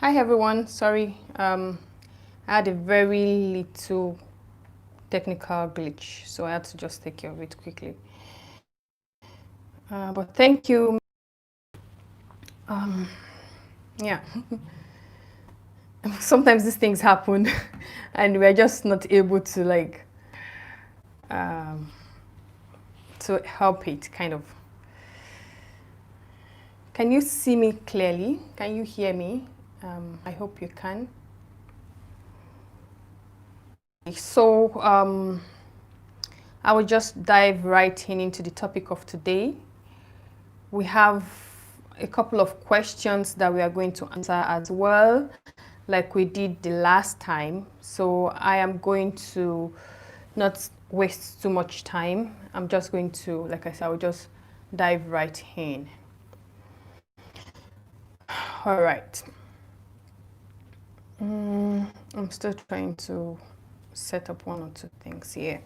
Hi everyone, sorry, I had a very little technical glitch, so I had to just take care of it quickly. But thank you. Um, yeah, sometimes these things happen, and we're just not able to um, to help it. Kind of. Can you see me clearly? Can you hear me? I hope you can. So I will just dive right into the topic of today. We have a couple of questions that we are going to answer as well, like we did the last time. So I am going to not waste too much time. I'm just going to, like I said, I will just dive right in. All right. I'm still trying to set up one or two things here.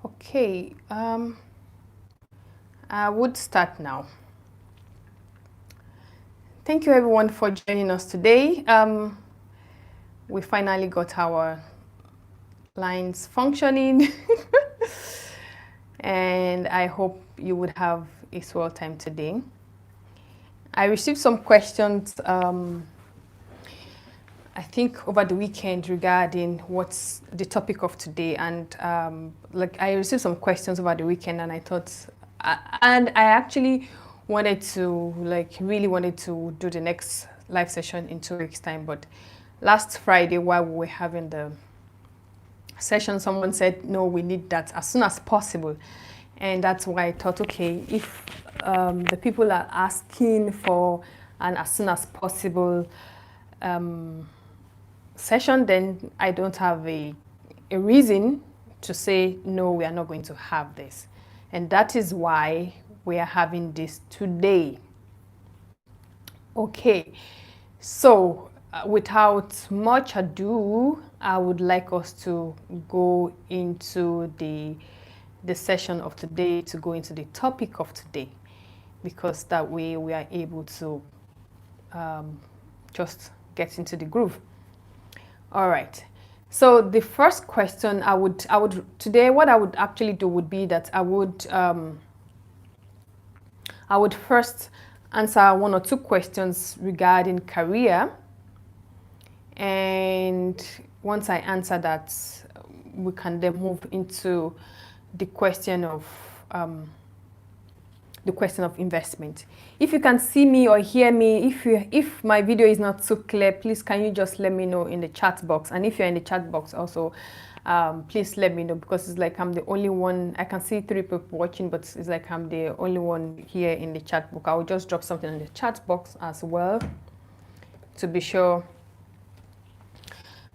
Okay, I would start now. Thank you everyone for joining us today. We finally got our lines functioning and I hope you would have a swell time today. I received some questions, I think over the weekend regarding what's the topic of today, and like I received some questions over the weekend and I thought, and I actually wanted to, really wanted to do the next live session in 2 weeks time, but last Friday while we were having the session, someone said, no, we need that as soon as possible. And that's why I thought, okay, if the people are asking for an as soon as possible session, then I don't have a reason to say, no, we are not going to have this. And that is why we are having this today. Okay, so without much ado, I would like us to go into the session of today, to go into the topic of today, because that way we are able to just get into the groove. All right. So the first question I would today, what I would actually do would be that I would first answer one or two questions regarding career, and once I answer that, we can then move into the question of investment. If you can see me or hear me, if my video is not so clear, please can you just let me know in the chat box. And if you're in the chat box also, please let me know, because it's like I'm the only one. I can see 3 people watching, but it's like I'm the only one here in the chat box. I will just drop something in the chat box as well to be sure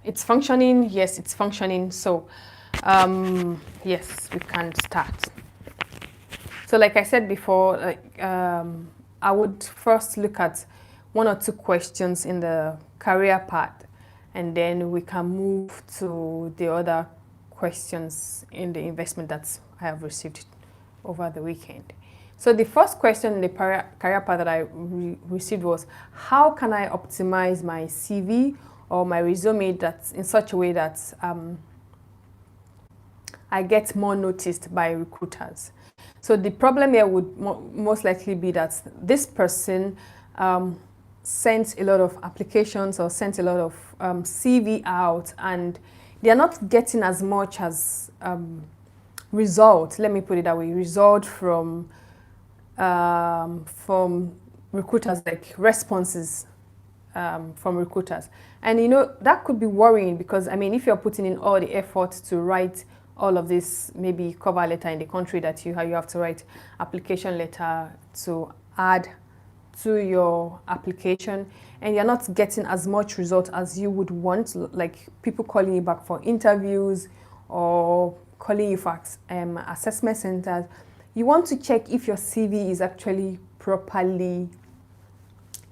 it's functioning. Yes, it's functioning. So yes, we can start. So like I said before, I would first look at one or two questions in the career part, and then we can move to the other questions in the investment that I have received over the weekend. So the first question in the career part that I received was, how can I optimize my CV or my resume that's in such a way that I get more noticed by recruiters? So the problem here would most likely be that this person sent a lot of applications or sent a lot of CV out, and they are not getting as much as result. Let me put it that way: result from from recruiters, like responses from recruiters. And you know, that could be worrying because, I mean, if you're putting in all the effort to write all of this, maybe cover letter in the country that you have to write application letter to add to your application, and you're not getting as much result as you would want, like people calling you back for interviews or calling you for assessment centers, you want to check if your CV is actually properly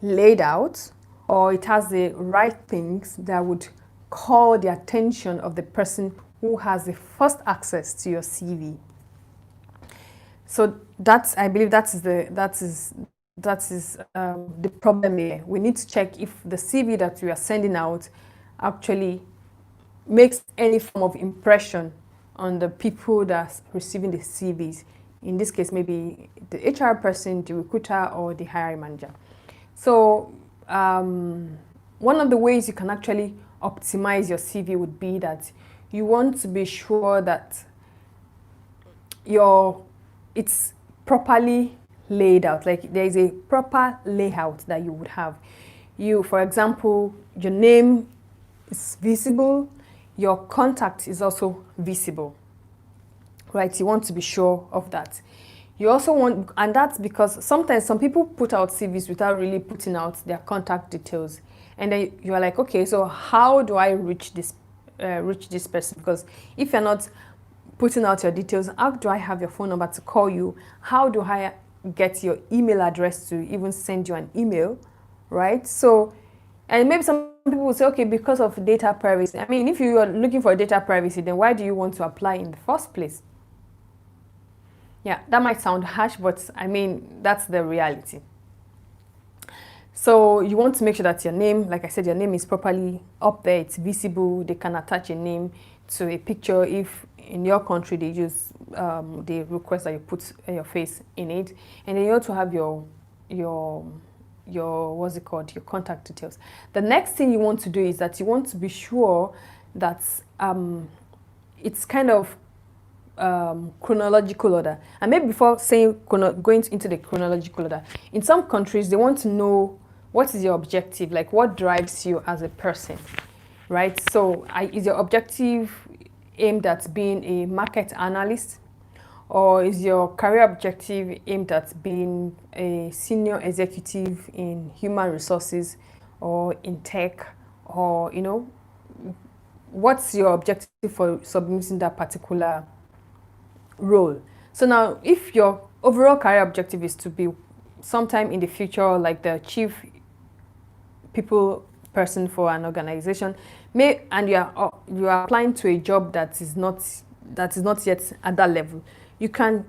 laid out or it has the right things that would call the attention of the person who has the first access to your CV. So that's, I believe that is the problem here. We need to check if the CV that we are sending out actually makes any form of impression on the people that's receiving the CVs. In this case, maybe the HR person, the recruiter, or the hiring manager. So one of the ways you can actually optimize your CV would be that you want to be sure that it's properly laid out, like there is a proper layout that you would have. You, for example, your name is visible, your contact is also visible, right? You want to be sure of that. You also want, and that's because sometimes some people put out CVs without really putting out their contact details, and then you are like, okay, so how do I reach this person? Because if you're not putting out your details, how do I have your phone number to call you? How do I get your email address to even send you an email, right? So, and maybe some people will say, okay, because of data privacy. I mean, if you are looking for data privacy, then why do you want to apply in the first place? Yeah, that might sound harsh, but I mean, that's the reality. So you want to make sure that your name, like I said, your name is properly up there, it's visible. They can attach a name to a picture if in your country they use they request that you put your face in it. And then you also have your what's it called, your contact details. The next thing you want to do is that you want to be sure that it's kind of chronological order. And maybe before saying going into the chronological order, in some countries they want to know what is your objective, like what drives you as a person, right? So is your objective aimed at being a market analyst, or is your career objective aimed at being a senior executive in human resources or in tech, or you know, what's your objective for submitting that particular role? So now, if your overall career objective is to be sometime in the future like the chief people person for an organization, and you are applying to a job that is not yet at that level, you can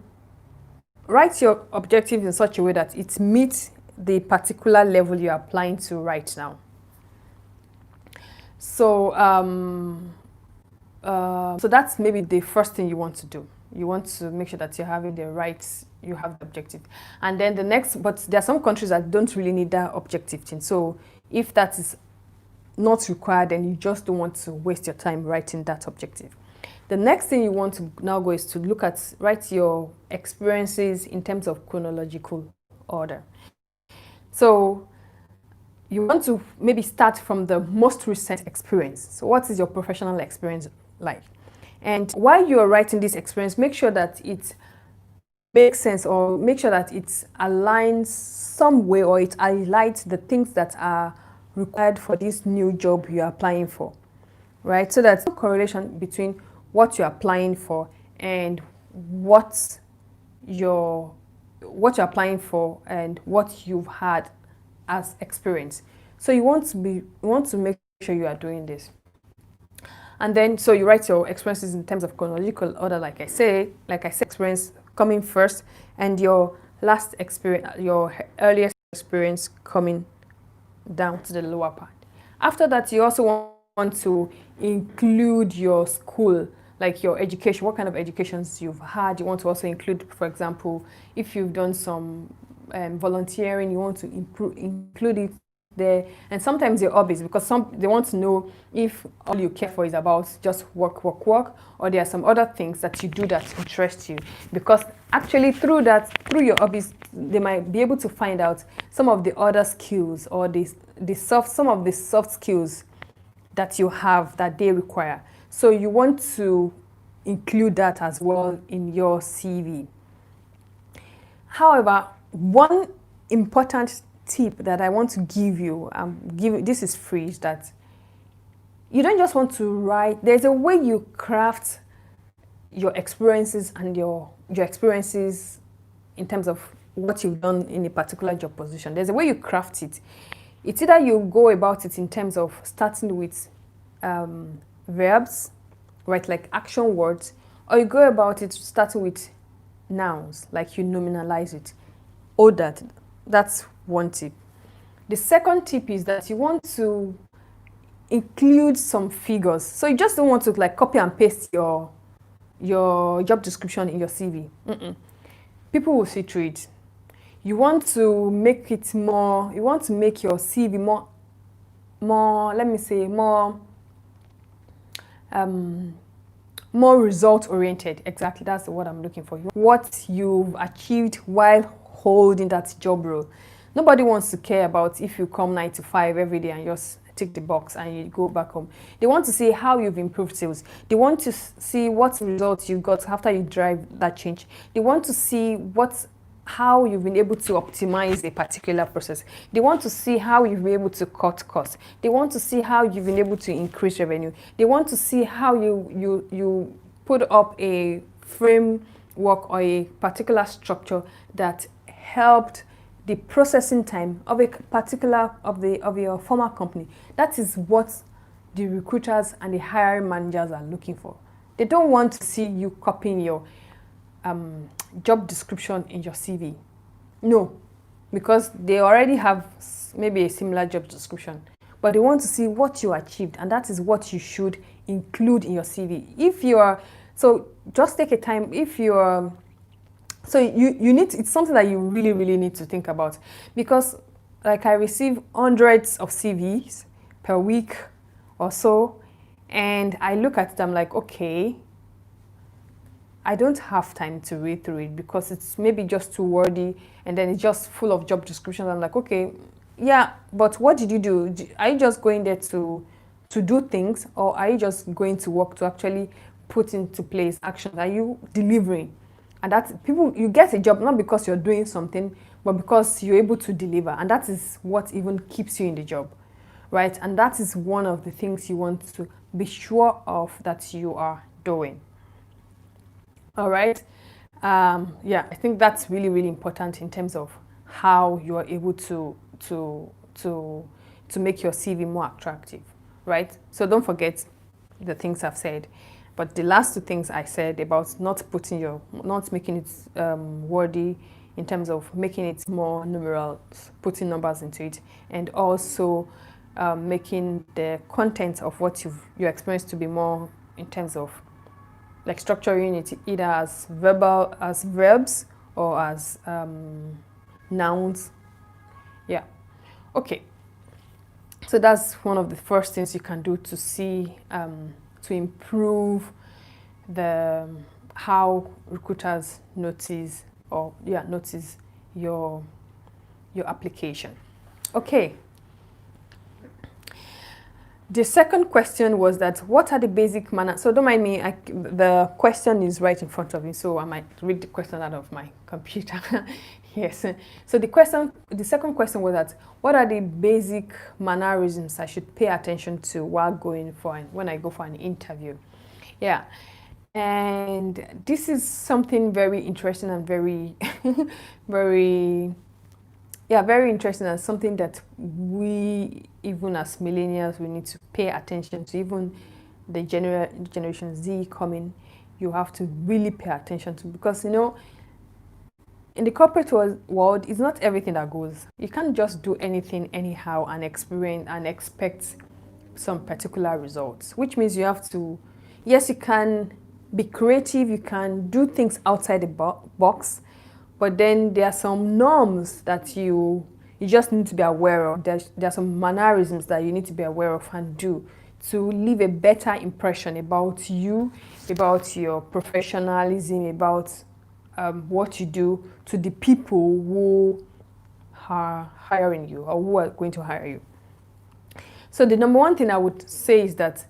write your objective in such a way that it meets the particular level you're applying to right now. So so that's maybe the first thing you want to do. You want to make sure that you're having you have the objective. And then the next, but there are some countries that don't really need that objective thing. So if that is not required, then you just don't want to waste your time writing that objective. The next thing you want to now go is to write your experiences in terms of chronological order. So you want to maybe start from the most recent experience. So what is your professional experience like? And while you are writing this experience, make sure that it makes sense, or make sure that it aligns some way, or it highlights the things that are required for this new job you're applying for, right? So that's a correlation between what you're applying for and what you're applying for and what you've had as experience. So you want to make sure you are doing this. And then, so you write your experiences in terms of chronological order, like I said, experience coming first, and your last experience, your earliest experience coming down to the lower part. After that, you also want to include your school, like your education, what kind of educations you've had. You want to also include, for example, if you've done some volunteering, you want to include it there, and sometimes your hobbies, because they want to know if all you care for is about just work, work, work, or there are some other things that you do that interest you. Because actually through your hobbies, they might be able to find out some of the other skills or some of the soft skills that you have that they require. So you want to include that as well in your CV. However, one important tip that I want to give you, this is free, is that you don't just want to write. There's a way you craft your experiences and your experiences in terms of what you've done in a particular job position. There's a way you craft it. It's either you go about it in terms of starting with verbs, right, like action words, or you go about it starting with nouns, like you nominalize it. Or that's one tip. The second tip is that you want to include some figures. So you just don't want to like copy and paste your job description in your CV. People will see through it. You want to make it more, you want to make your CV more, let me say, more result oriented. Exactly, that's the word I'm looking for. What you've achieved while holding that job role. Nobody wants to care about if you come 9 to 5 every day and just tick the box and you go back home. They want to see how you've improved sales. They want to see what results you got after you drive that change. They want to see how you've been able to optimize a particular process. They want to see how you've been able to cut costs. They want to see how you've been able to increase revenue. They want to see how you put up a framework or a particular structure that helped the processing time of a particular of your former company. That is what the recruiters and the hiring managers are looking for. They don't want to see you copying your job description in your CV. No, because they already have maybe a similar job description, but they want to see what you achieved, and that is what you should include in your CV. So just take a time. So you need it's something that you really, really need to think about, because like I receive hundreds of CVs per week or so, and I look at it, I'm like, okay, I don't have time to read through it because it's maybe just too wordy, and then it's just full of job descriptions. I'm like, okay, yeah, but what did you do? Are you just going there to do things, or are you just going to work to actually put into place actions? Are you delivering? And that's you get a job not because you're doing something, but because you're able to deliver. And that is what even keeps you in the job, right? And that is one of the things you want to be sure of that you are doing. All right. Yeah, I think that's really, really important in terms of how you are able to make your CV more attractive, right? So don't forget the things I've said. But the last two things I said about not making it wordy in terms of making it more numerals, putting numbers into it, and also making the content of what your experience to be more in terms of like structuring it either as verbs or as nouns. Yeah. Okay. So that's one of the first things you can do to see to improve how recruiters notice your application. Okay. The second question was that what are the basic manners? So don't mind me, the question is right in front of me, so I might read the question out of my computer. Yes. So the second question was that what are the basic mannerisms I should pay attention to while when I go for an interview? Yeah. And this is something very interesting and very, very interesting, and something that we, even as millennials, we need to pay attention to. Even the Generation Z coming, you have to really pay attention to, because in the corporate world, it's not everything that goes. You can't just do anything anyhow and expect some particular results, which means you have to, yes, you can be creative, you can do things outside the box, but then there are some norms that you you just need to be aware of. There are some mannerisms that you need to be aware of and do to leave a better impression about you, about your professionalism, about what you do to the people who are hiring you or who are going to hire you. So the number one thing I would say is that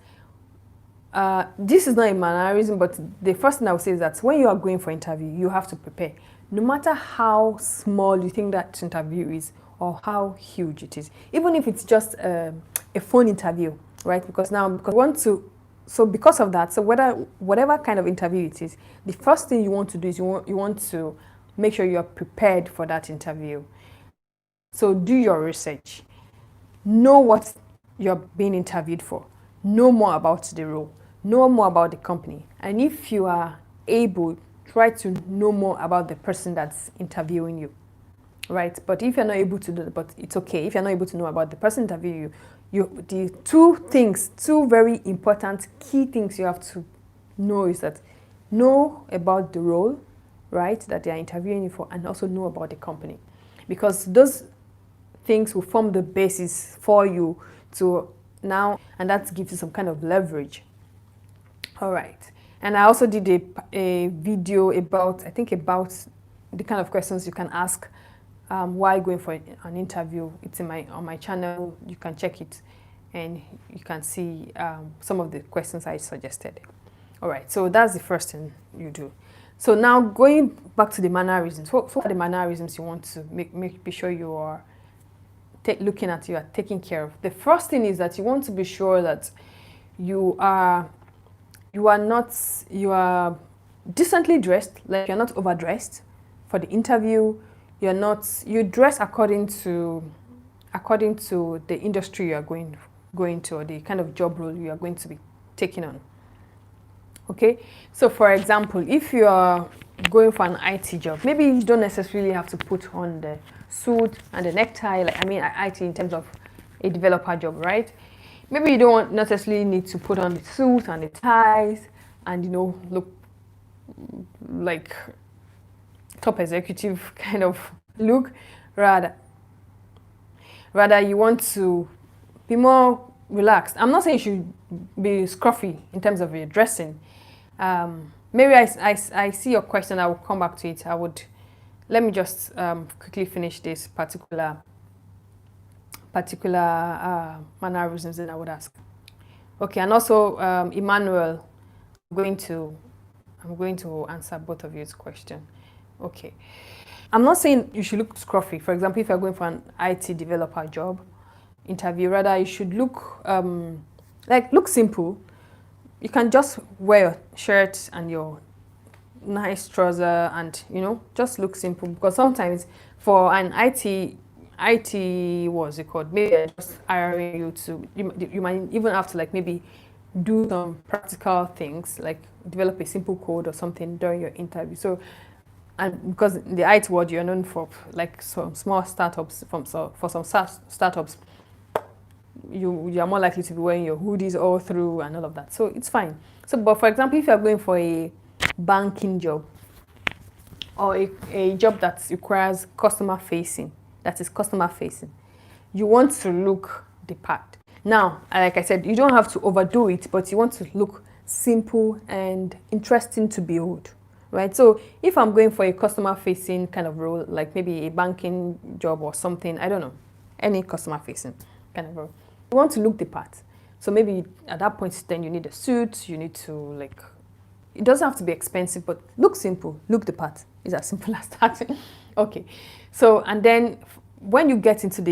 this is not a mannerism, but the first thing I would say is that when you are going for interview, you have to prepare. No matter how small you think that interview is or how huge it is, even if it's just a phone interview, right? Because of that, so whatever kind of interview it is, the first thing you want to do is you want to make sure you are prepared for that interview. So do your research. Know what you're being interviewed for. Know more about the role. Know more about the company. And if you are able, try to know more about the person that's interviewing you, right? But if you're not able to do that, but it's okay. If you're not able to know about the person interviewing you, the two very important key things you have to know is that know about the role, right, that they are interviewing you for, and also know about the company. Because those things will form the basis for you to now, and that gives you some kind of leverage. All right. And I also did a video about the kind of questions you can ask while going for an interview. It's on my channel. You can check it and you can see some of the questions I suggested. All right, so that's the first thing you do. So now going back to the mannerisms, what are the mannerisms you want to be sure you are looking at, you are taking care of? The first thing is that you want to be sure that you are decently dressed, like you're not overdressed for the interview. You dress according to the industry you are going to, or the kind of job role you are going to be taking on. Okay, so for example, if you are going for an IT job, maybe you don't necessarily have to put on the suit and the necktie, IT in terms of a developer job, right? Maybe you don't necessarily need to put on the suit and the ties and look like top executive kind of look. Rather you want to be more relaxed. I'm not saying you should be scruffy in terms of your dressing. Maybe I see your question. I will come back to it. Let me just quickly finish this particular mannerisms that I would ask. Okay, and also Emmanuel, I'm going to answer both of your question. Okay, I'm not saying you should look scruffy. For example, if you're going for an IT developer job interview, rather you should look look simple. You can just wear your shirt and your nice trouser and just look simple, because sometimes for an IT what's it called, maybe they're just hiring you to, you might even have to maybe do some practical things like develop a simple code or something during your interview. So, and because in the IT world you're known for some small startups, for some startups you are more likely to be wearing your hoodies all through and all of that, so it's fine. So, but for example, if you're going for a banking job or a job that requires customer facing, you want to look the part. Now, like I said, you don't have to overdo it, but you want to look simple and interesting to behold, right? So if I'm going for a customer facing kind of role, like maybe a banking job or something, I don't know, any customer facing kind of role, you want to look the part. So maybe at that point then you need a suit, you need to it doesn't have to be expensive, but look simple, look the part. It's as simple as that. Okay, so and then when you get into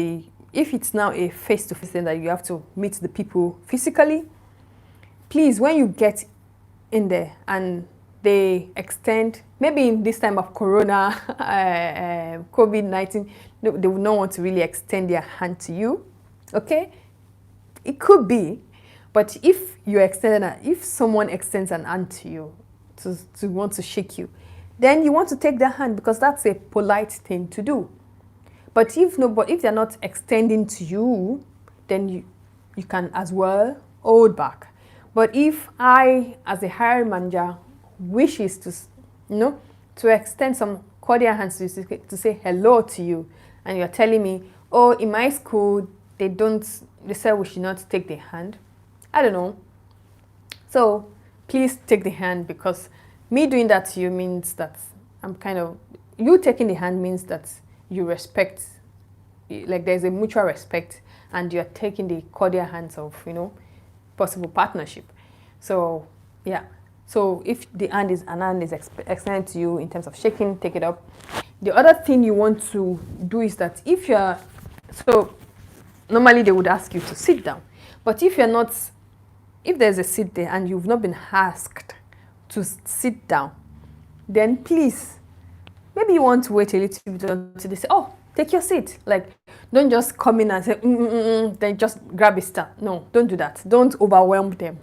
if it's now a face-to-face thing that you have to meet the people physically, please, when you get in there and they extend, maybe in this time of Corona, COVID-19, they would not want to really extend their hand to you, okay? It could be, but if someone extends an hand to you to want to shake you, then you want to take their hand, because that's a polite thing to do. But if they're not extending to you, then you can as well hold back. But if I, as a hiring manager, wishes to extend some cordial hands to say hello to you, and you're telling me, or in my school, they said we should not take the hand. I don't know. So please take the hand, because me doing that to you means that you taking the hand means that you respect, like there's a mutual respect, and you're taking the cordial hands of, possible partnership. So yeah. So if the hand is extended to you in terms of shaking, take it up. The other thing you want to do is that so normally they would ask you to sit down, but if there's a seat there and you've not been asked to sit down, then please, maybe you want to wait a little bit until they say, oh, take your seat. Like, don't just come in and say, then just grab a seat. No, don't do that. Don't overwhelm them.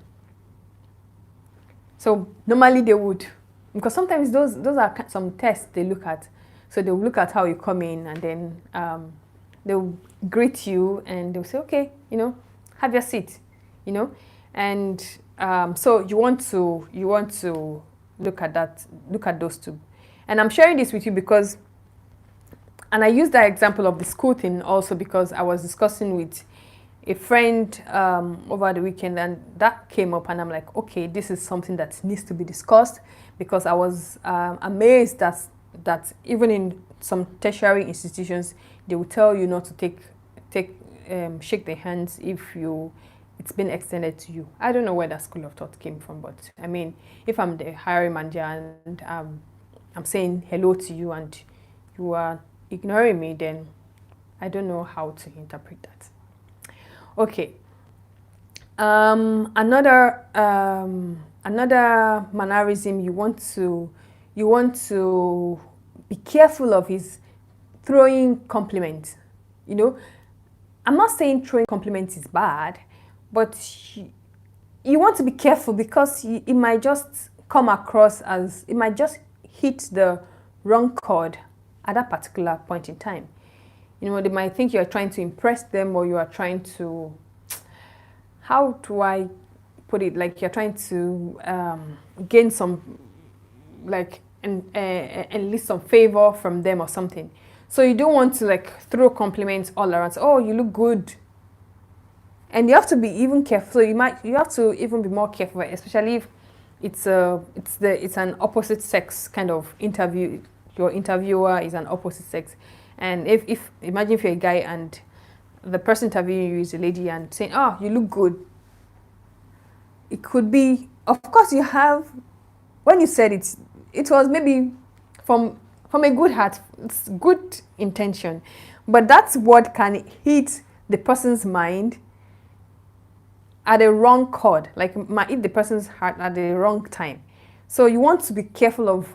So normally they would, because sometimes those are some tests they look at. So they'll look at how you come in, and then they'll greet you and they'll say, okay, have your seat, and so you want to look at those two. And I'm sharing this with you because, and I use that example of the school thing also because I was discussing with a friend over the weekend, and that came up, and I'm like, okay, this is something that needs to be discussed, because I was amazed that even in some tertiary institutions, they will tell you not to shake their hands if it's been extended to you. I don't know where that school of thought came from, but I mean, if I'm the hiring manager and I'm saying hello to you and you are ignoring me, then I don't know how to interpret that. Okay. Another mannerism you want to be careful of is throwing compliments. I'm not saying throwing compliments is bad, but you want to be careful, because it might just come across as, it might just hit the wrong chord at that particular point in time. They might think you're trying to impress them, or you are trying to, how do I put it? Like you're trying to gain some, like, enlist some favor from them or something. So you don't want to like throw compliments all around. So, oh, you look good. And you have to be even careful. So you have to even be more careful, especially if it's an opposite sex kind of interview. Your interviewer is an opposite sex. And if imagine if you're a guy and the person interviewing you is a lady and saying, oh, you look good. It could be, of course you have, when you said it was maybe from a good heart, it's good intention. But that word can hit the person's mind at the wrong chord, like might hit the person's heart at the wrong time. So you want to be careful of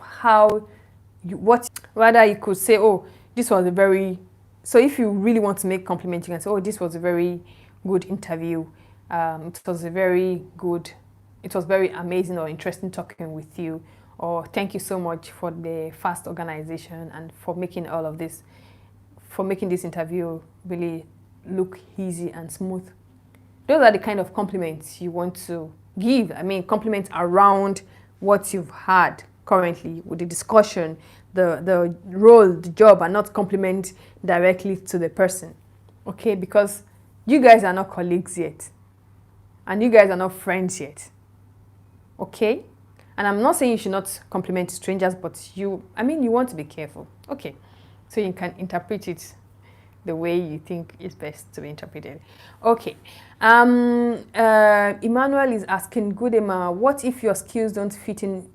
rather you could say, oh, this was a very, so if you really want to make compliments, you can say, oh, this was a very good interview. It was very amazing or interesting talking with you. Or thank you so much for the fast organization and for making all of this, for making this interview really look easy and smooth. Those are the kind of compliments you want to give. I mean, compliments around what you've had currently with the discussion, the role, the job, and not compliment directly to the person. Okay, because you guys are not colleagues yet. And you guys are not friends yet. Okay? And I'm not saying you should not compliment strangers, but you want to be careful. Okay. So you can interpret it the way you think is best to be interpreted. Okay. Emmanuel is asking, good Emma, what if your skills don't fit in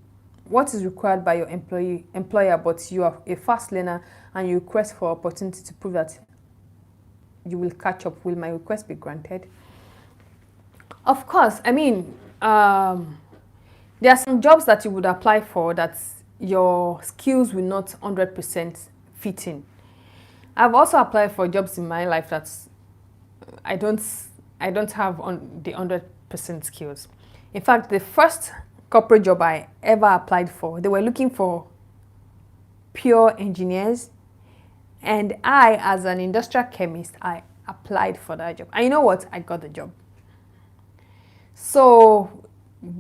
what is required by your employer, but you are a fast learner and you request for opportunity to prove that you will catch up? Will my request be granted? Of course. I mean, there are some jobs that you would apply for that your skills will not 100% fit in. I've also applied for jobs in my life that I don't have the 100% skills. In fact, the first corporate job I ever applied for, they were looking for pure engineers, and I, as an industrial chemist, I applied for that job. And you know what? I got the job. So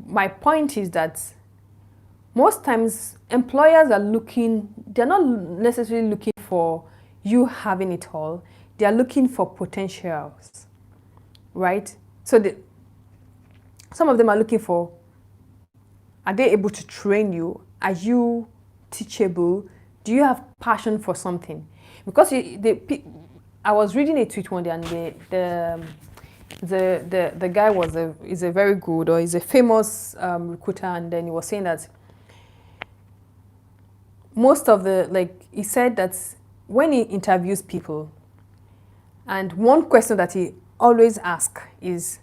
my point is that most times employers are they're not necessarily looking for you having it all. they are looking for potentials, right? So some of them are looking for, are they able to train you? Are you teachable? Do you have passion for something? Because I was reading a tweet one day, and the guy is a very good, or is a famous recruiter, and then he was saying that most of he said that when he interviews people, and one question that he always asks is,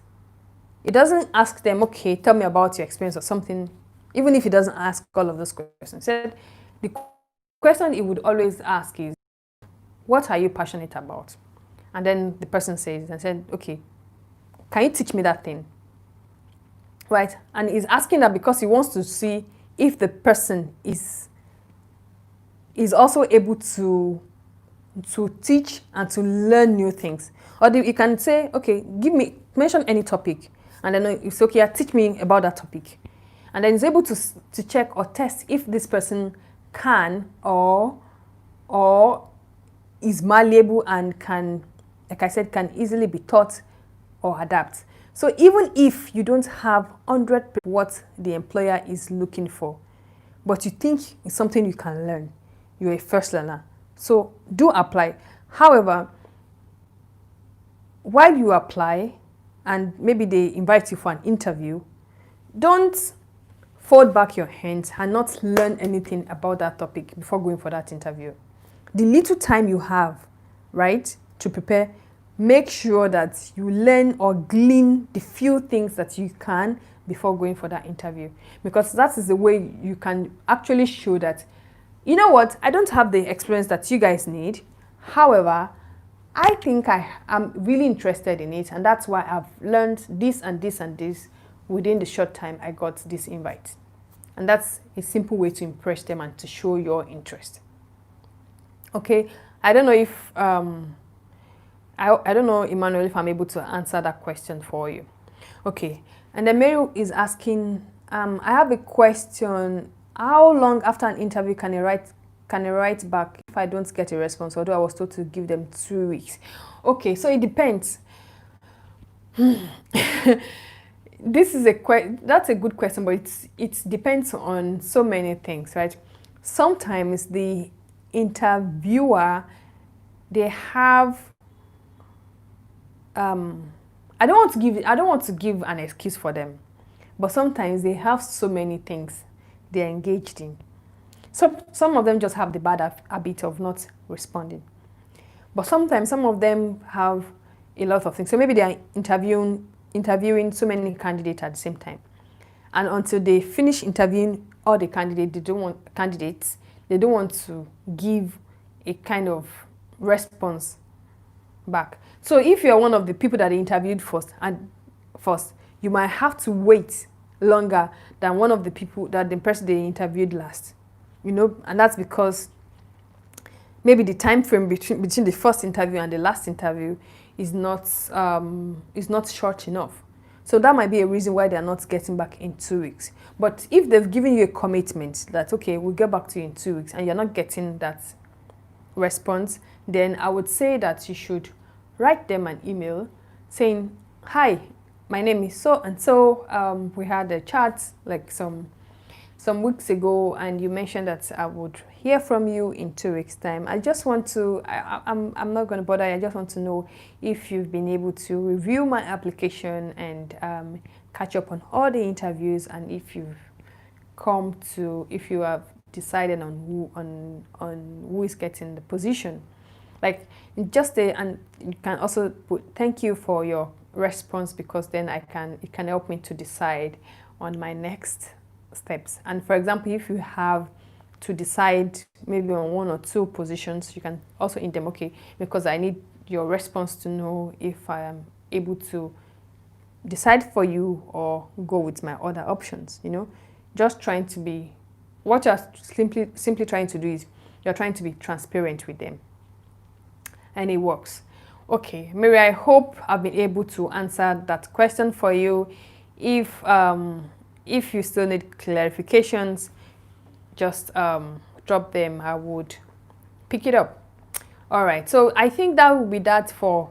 he doesn't ask them, okay, tell me about your experience or something, even if he doesn't ask all of those questions. He said the question he would always ask is, what are you passionate about? And then the person says, and said, okay, can you teach me that thing? Right? And he's asking that because he wants to see if the person is also able to teach and to learn new things. Or you can say, okay, mention any topic, and then it's okay, teach me about that topic. And then he's able to check or test if this person can or is malleable and can, like I said, can easily be taught or adapt. So even if you don't have 100% what the employer is looking for, but you think it's something you can learn, you're a first learner. So do apply. However, while you apply and maybe they invite you for an interview, don't fold back your hands and not learn anything about that topic before going for that interview. The little time you have, right, to prepare, make sure that you learn or glean the few things that you can before going for that interview. Because that is the way you can actually show that, you know what, I don't have the experience that you guys need. However, I think I am really interested in it, and that's why I've learned this and this and this within the short time I got this invite. And that's a simple way to impress them and to show your interest. Okay, I don't know if I don't know, Emmanuel, if I'm able to answer that question for you. Okay, and then Mary is asking, I have a question. How long after an interview can I write back if I don't get a response? Although I was told to give them 2 weeks. Okay, so it depends. That's a good question, but it depends on so many things, right? Sometimes the interviewer, they have I don't want to give an excuse for them, but sometimes they have so many things they're engaged in. Some of them just have the bad habit of not responding, but sometimes some of them have a lot of things. So maybe they are interviewing so many candidates at the same time, and until they finish interviewing all the candidates, they don't want to give a kind of response back. So if you're one of the people that they interviewed first, you might have to wait longer than one of the people that the person they interviewed last. And that's because maybe the time frame between the first interview and the last interview is not short enough. So that might be a reason why they're not getting back in 2 weeks. But if they've given you a commitment that, okay, we'll get back to you in 2 weeks, and you're not getting that response, then I would say that you should write them an email saying, hi, my name is so and so. We had a chat like some weeks ago, and you mentioned that I would hear from you in 2 weeks' time. I just want to, I'm not going to bother. I just want to know if you've been able to review my application and catch up on all the interviews, and if you have decided on who is getting the position. Like and you can also put thank you for your response, because then it can help me to decide on my next steps. And for example, if you have to decide maybe on 1 or 2 positions, you can also in them, okay, because I need your response to know if I am able to decide for you or go with my other options. Just trying to be, what you're simply trying to do is you're trying to be transparent with them, and it works. Okay, Mary, I hope I've been able to answer that question for you. If you still need clarifications, just drop them. I would pick it up. All right, so I think that will be that for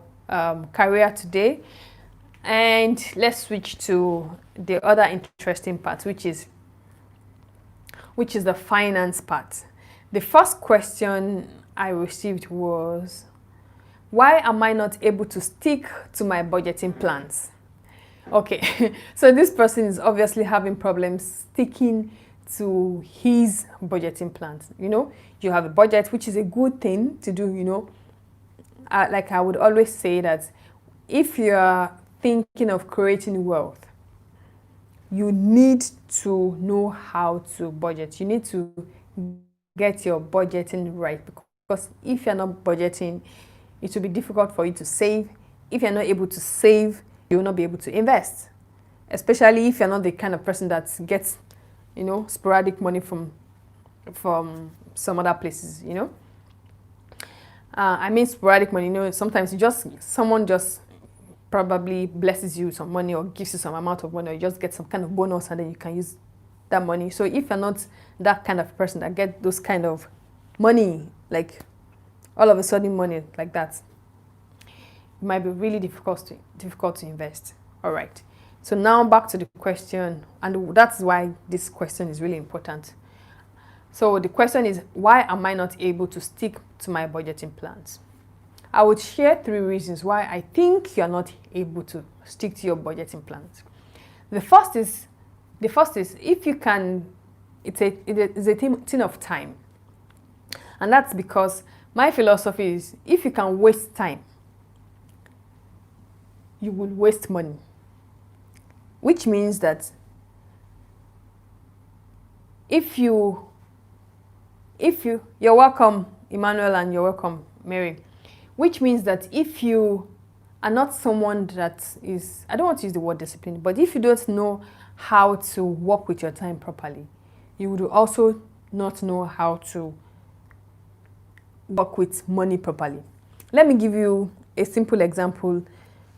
career today. And let's switch to the other interesting part, which is the finance part. The first question I received was, why am I not able to stick to my budgeting plans? Okay, so this person is obviously having problems sticking to his budgeting plans. You know, you have a budget, which is a good thing to do, you know. Like I would always say that if you're thinking of creating wealth, you need to know how to budget. You need to get your budgeting right, because if you're not budgeting, it will be difficult for you to save. If you're not able to save, you will not be able to invest, especially if you're not the kind of person that gets, you know, sporadic money from some other places, you know. I mean sporadic money, you know, sometimes someone just probably blesses you with some money or gives you some amount of money, or you just get some kind of bonus and then you can use that money. So if you're not that kind of person that get those kind of money, like all of a sudden money like that, it might be really difficult to invest. All right. So now back to the question, and that's why this question is really important. So the question is, why am I not able to stick to my budgeting plans? I would share 3 reasons why I think you're not able to stick to your budgeting plans. The first is if you can, it's a thing of time. And that's because my philosophy is, if you can waste time, you will waste money. Which means that you're welcome, Emmanuel, and you're welcome, Mary. Which means that if you are not someone that is, I don't want to use the word discipline, but if you don't know how to work with your time properly, you would also not know how to work with money properly. Let me give you a simple example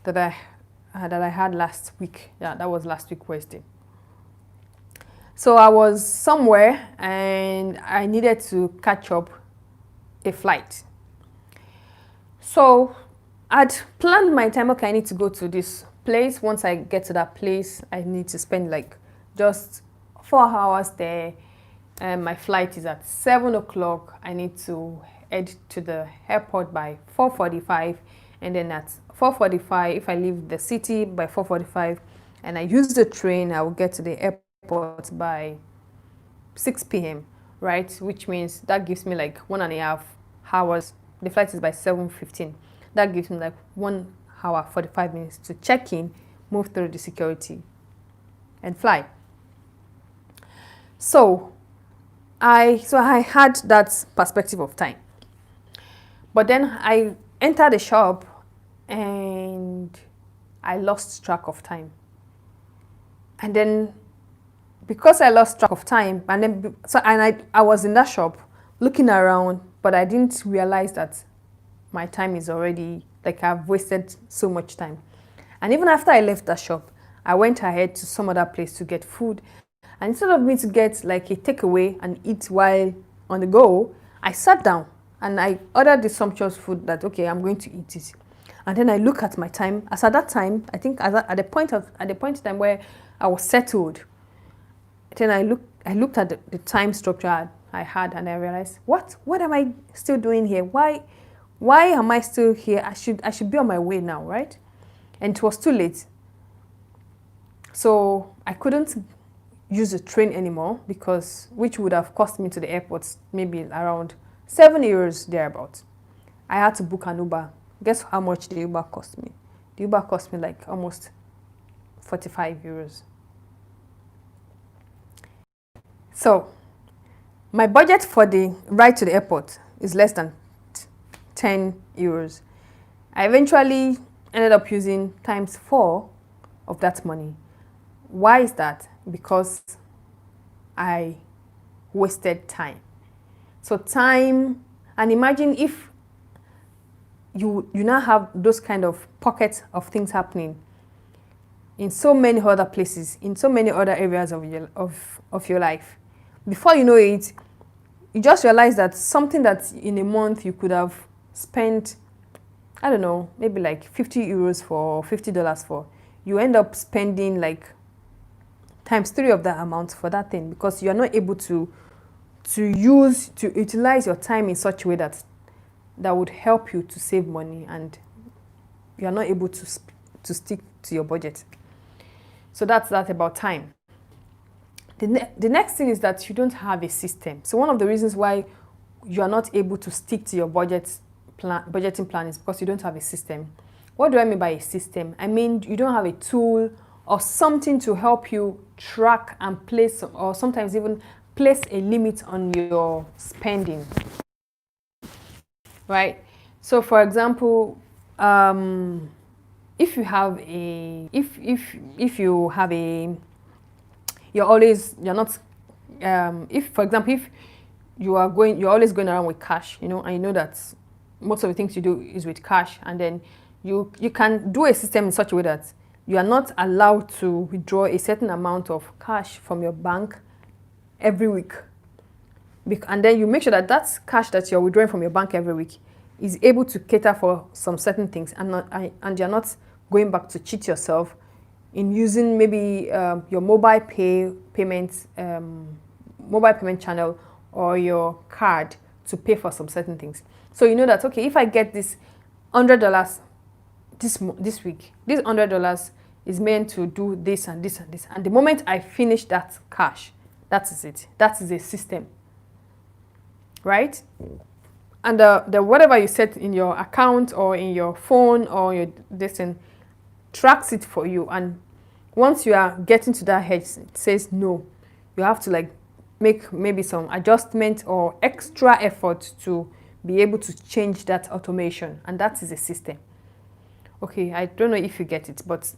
that I had last week. Yeah, that was last week, Wednesday. So I was somewhere and I needed to catch up a flight. So I'd planned my time. Okay, I need to go to this place. Once I get to that place, I need to spend like just 4 hours there. My flight is at 7 o'clock. I need to head to the airport by 4:45, and then at 4:45, if I leave the city by 4:45 and I use the train, I will get to the airport by 6 p.m., right? Which means that gives me like 1.5 hours. The flight is by 7:15. That gives me like 1 hour 45 minutes to check in, move through the security, and fly. So I had that perspective of time. But then I entered the shop and I lost track of time. And then because I lost track of time, I was in that shop looking around, but I didn't realize that my time is already, like, I've wasted so much time. And even after I left that shop, I went ahead to some other place to get food. And instead of me to get like a takeaway and eat while on the go, I sat down and I ordered the sumptuous food that, okay, I'm going to eat it. And then I look at my time. As at that time, I think at the point in time where I was settled, then I looked at the time structure I had, and I realized, what am I still doing here? Why am I still here? I should be on my way now, right? And it was too late. So I couldn't use the train anymore, which would have cost me to the airport maybe around 7 euros thereabout. I had to book an Uber. Guess how much the Uber cost me? The Uber cost me like almost 45 euros. So my budget for the ride to the airport is less than 10 euros. I eventually ended up using times 4 of that money. Why is that? Because I wasted time. So time, and imagine if you now have those kind of pockets of things happening in so many other places, in so many other areas of your life. Before you know it, you just realize that something that in a month you could have spend, I don't know, maybe like 50 euros for $50 for, you end up spending like times 3 of that amount for that thing, because you're not able to utilize your time in such a way that would help you to save money, and you're not able to stick to your budget. So that's that about time. The next thing is that you don't have a system. So one of the reasons why you are not able to stick to your budgeting plan is because you don't have a system. What do I mean by a system? I mean you don't have a tool or something to help you track and place, or sometimes even place a limit on your spending, right? So for example, if you have a, if you have a, you're not, if for example, if you're always going around with cash, and you know that most of the things you do is with cash, and then you can do a system in such a way that you are not allowed to withdraw a certain amount of cash from your bank every week. And then you make sure that that cash that you're withdrawing from your bank every week is able to cater for some certain things, and you're not going back to cheat yourself in using maybe your mobile payment channel or your card to pay for some certain things. So you know that, okay, if I get this $100 this week, this $100 is meant to do this and this and this, and the moment I finish that cash, that is it. That is a system, right? And the whatever you set in your account or in your phone or your this thing tracks it for you. And once you are getting to that hedge, it says no, you have to like make maybe some adjustment or extra effort to be able to change that automation, and that is a system. Okay, I don't know if you get it, but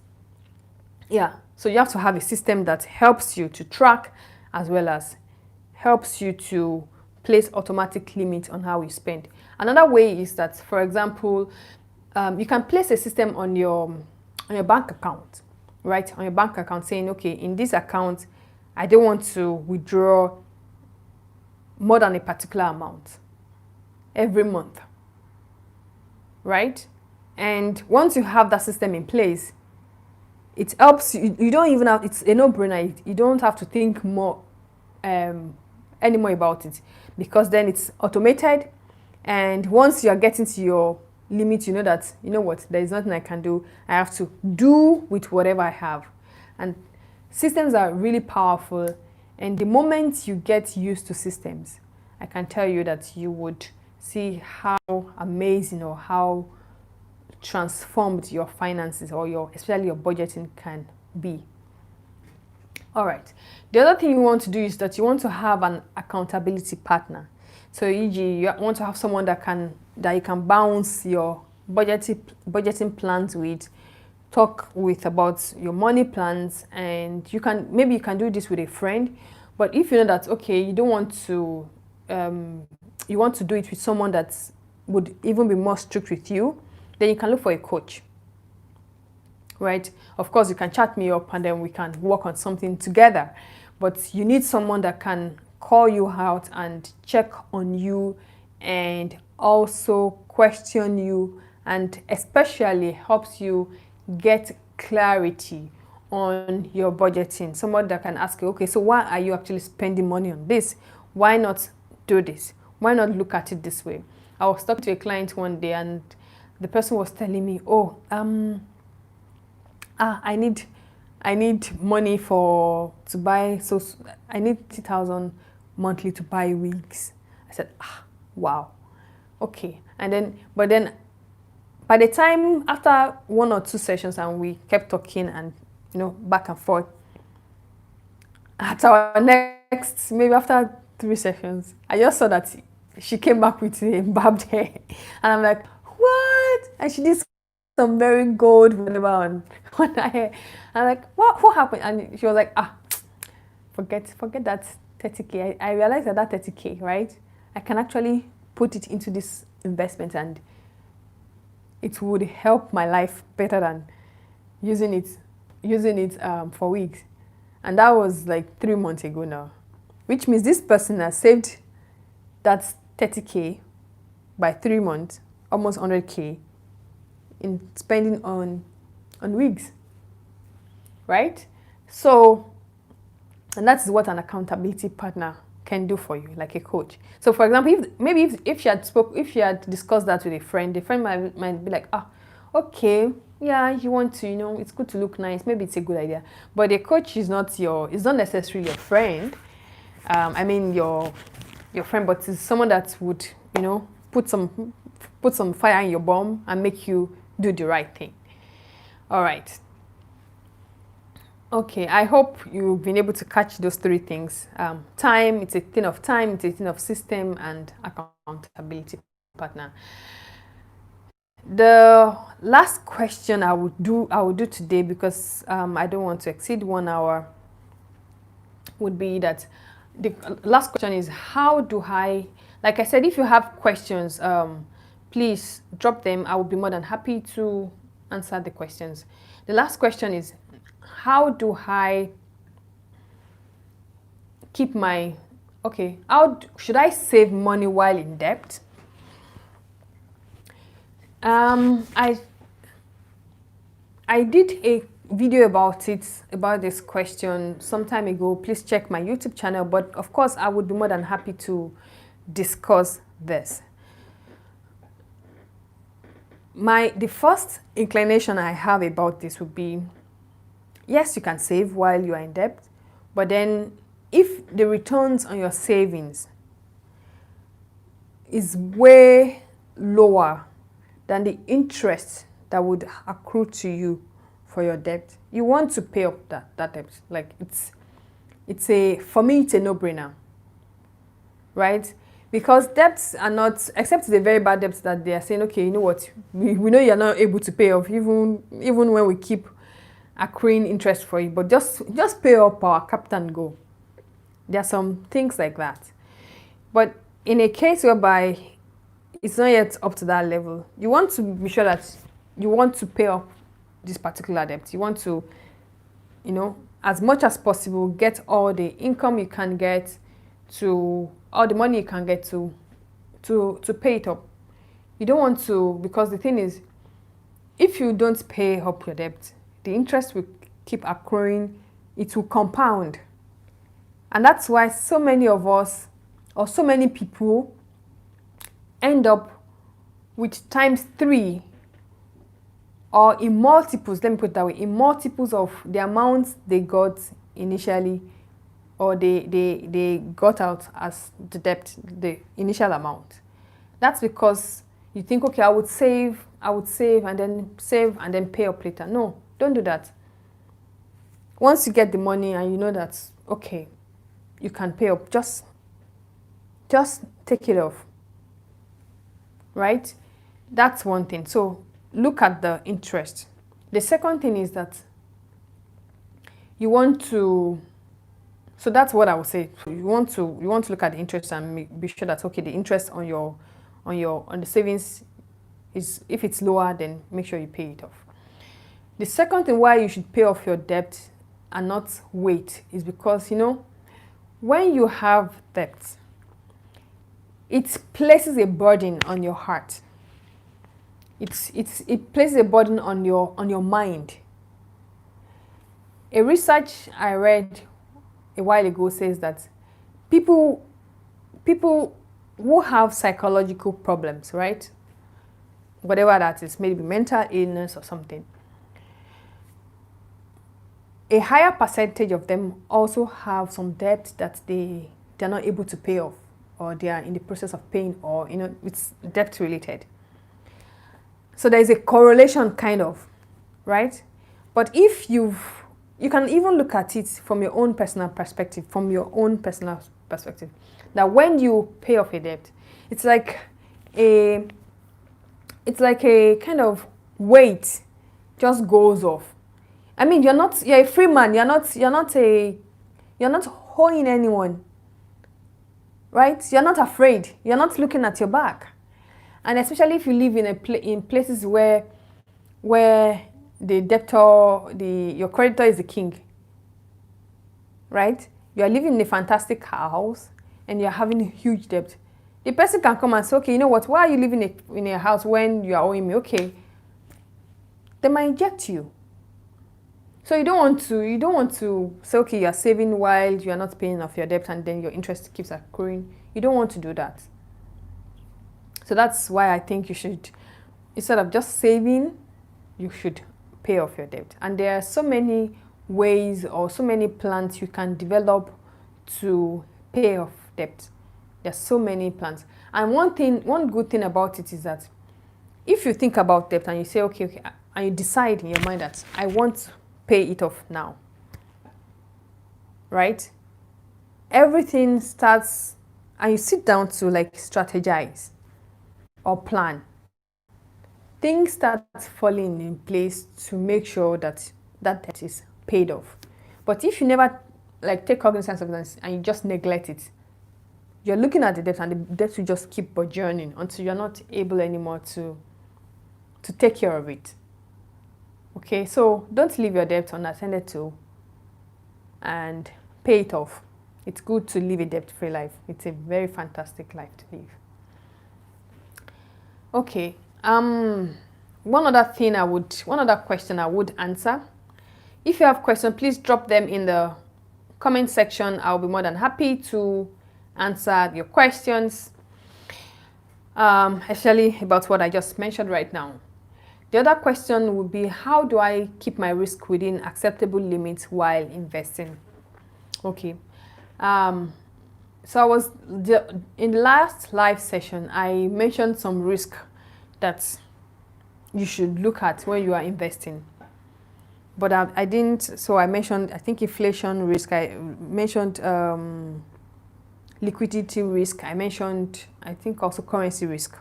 yeah, so you have to have a system that helps you to track as well as helps you to place automatic limits on how you spend. Another way is that, for example, you can place a system on your bank account, right? On your bank account, saying, okay, in this account, I don't want to withdraw more than a particular amount every month, right? And once you have that system in place, it helps you. You don't even have, it's a no-brainer. You don't have to think more anymore about it, because then it's automated. And once you are getting to your limit, you know that, you know what, there is nothing I can do. I have to do with whatever I have. And systems are really powerful. And the moment you get used to systems, I can tell you that you would see how amazing or how transformed your finances or especially your budgeting can be. All right. The other thing you want to do is that you want to have an accountability partner. So, e.g., you want to have someone that you can bounce your budgeting plans with, talk with about your money plans, and maybe you can do this with a friend. But if you know that, okay, you don't want to, you want to do it with someone that would even be more strict with you, then you can look for a coach, right? Of course, you can chat me up and then we can work on something together. But you need someone that can call you out and check on you and also question you, and especially helps you get clarity on your budgeting. Someone that can ask you, okay, so why are you actually spending money on this? Why not do this? Why not look at it this way? I was talking to a client one day, and the person was telling me, oh, I need money to buy, so I need 2,000 monthly to buy wigs. I said, wow, okay. And then, but then by the time after 1 or 2 sessions and we kept talking and, back and forth, at our next, maybe after 3 sessions, I just saw that she came back with a barbed hair. And I'm like, what? And she did some very gold whatever on her hair. I'm like, what happened? And she was like, forget that 30K. I realized that 30K, right? I can actually put it into this investment and it would help my life better than using it for weeks. And that was like 3 months ago now, which means this person has saved that 30K by 3 months almost 100K in spending on wigs, right? So, and that's what an accountability partner can do for you, like a coach. So for example, if she had discussed that with a friend, the friend might be like, okay, yeah, you want to, it's good to look nice, maybe it's a good idea. But the coach is not necessarily your friend. I mean your friend, but it's someone that would, put some fire in your bum and make you do the right thing. All right. Okay, I hope you've been able to catch those three things. Time, it's a thing of time, it's a thing of system, and accountability partner. The last question I will do today, because I don't want to exceed 1 hour, would be that the last question is, how do I, like I said, if you have questions, please drop them. I will be more than happy to answer the questions. The last question is, how do I keep my, how should I save money while in debt? I did a video about this question some time ago. Please check my YouTube channel, but of course I would be more than happy to discuss this. The first inclination I have about this would be, yes, you can save while you are in debt, but then if the returns on your savings is way lower than the interest that would accrue to you for your debt, you want to pay up that debt. Like for me, it's a no-brainer, right? Because debts are not, except the very bad debts that they are saying, okay, you know what, we know you're not able to pay off, even when we keep accruing interest for you, but just pay up our capital and go. There are some things like that. But in a case whereby it's not yet up to that level, you want to be sure that you want to pay off this particular debt. You want to, as much as possible, get all the income you can get, to all the money you can get to pay it up. You don't want to, because the thing is, if you don't pay up your debt, the interest will keep accruing, it will compound. And that's why so many of us, or so many people, end up with ×3, or in multiples, let me put it that way, in multiples of the amounts they got initially, or they got out as the debt, the initial amount. That's because you think, okay, I would save and then pay up later. No, don't do that. Once you get the money and you know that, okay, you can pay up, just take it off, right? That's one thing. So look at the interest. The second thing is that you want to, so that's what I would say. So you want to look at the interest and be sure that, okay, the interest on the savings is, if it's lower, then make sure you pay it off. The second thing why you should pay off your debt and not wait is because, when you have debt, it places a burden on your heart. It places a burden on your mind. A research I read a while ago says that people who have psychological problems, right? Whatever that is, maybe mental illness or something, a higher percentage of them also have some debt that they're not able to pay off, or they are in the process of paying, or it's debt related. So there is a correlation, kind of, right? But if you can even look at it from your own personal perspective, that when you pay off a debt, it's like a kind of weight just goes off. I mean, you're a free man. You're not owing anyone, right? You're not afraid. You're not looking at your back. And especially if you live in places where the debtor, your creditor is the king, right? You are living in a fantastic house and you're having a huge debt. The person can come and say, okay, you know what, why are you living in a house when you are owing me? Okay, they might inject you. So you don't want to say, okay, you're saving while you are not paying off your debt and then your interest keeps accruing. You don't want to do that. So that's why I think you should, instead of just saving, you should pay off your debt. And there are so many ways or so many plans you can develop to pay off debt. There's so many plans. And one good thing about it is that if you think about debt and you say, okay, and you decide in your mind that I want to pay it off now, right? Everything starts, and you sit down to like strategize or plan. Things start falling in place to make sure that that debt is paid off. But if you never like take cognizance of this and you just neglect it, you're looking at the debt and the debt will just keep burgeoning until you're not able anymore to take care of it. Okay, so don't leave your debt unattended to and pay it off. It's good to live a debt-free life. It's a very fantastic life to live. Okay, one other question I would answer. If you have questions, please drop them in the comment section. I'll be more than happy to answer your questions, especially about what I just mentioned right now. The other question would be, how do I keep my risk within acceptable limits while investing? Okay. So in the last live session, I mentioned some risk that you should look at when you are investing. But I didn't, so I mentioned, I think, inflation risk, I mentioned liquidity risk, I mentioned, I think, also currency risk.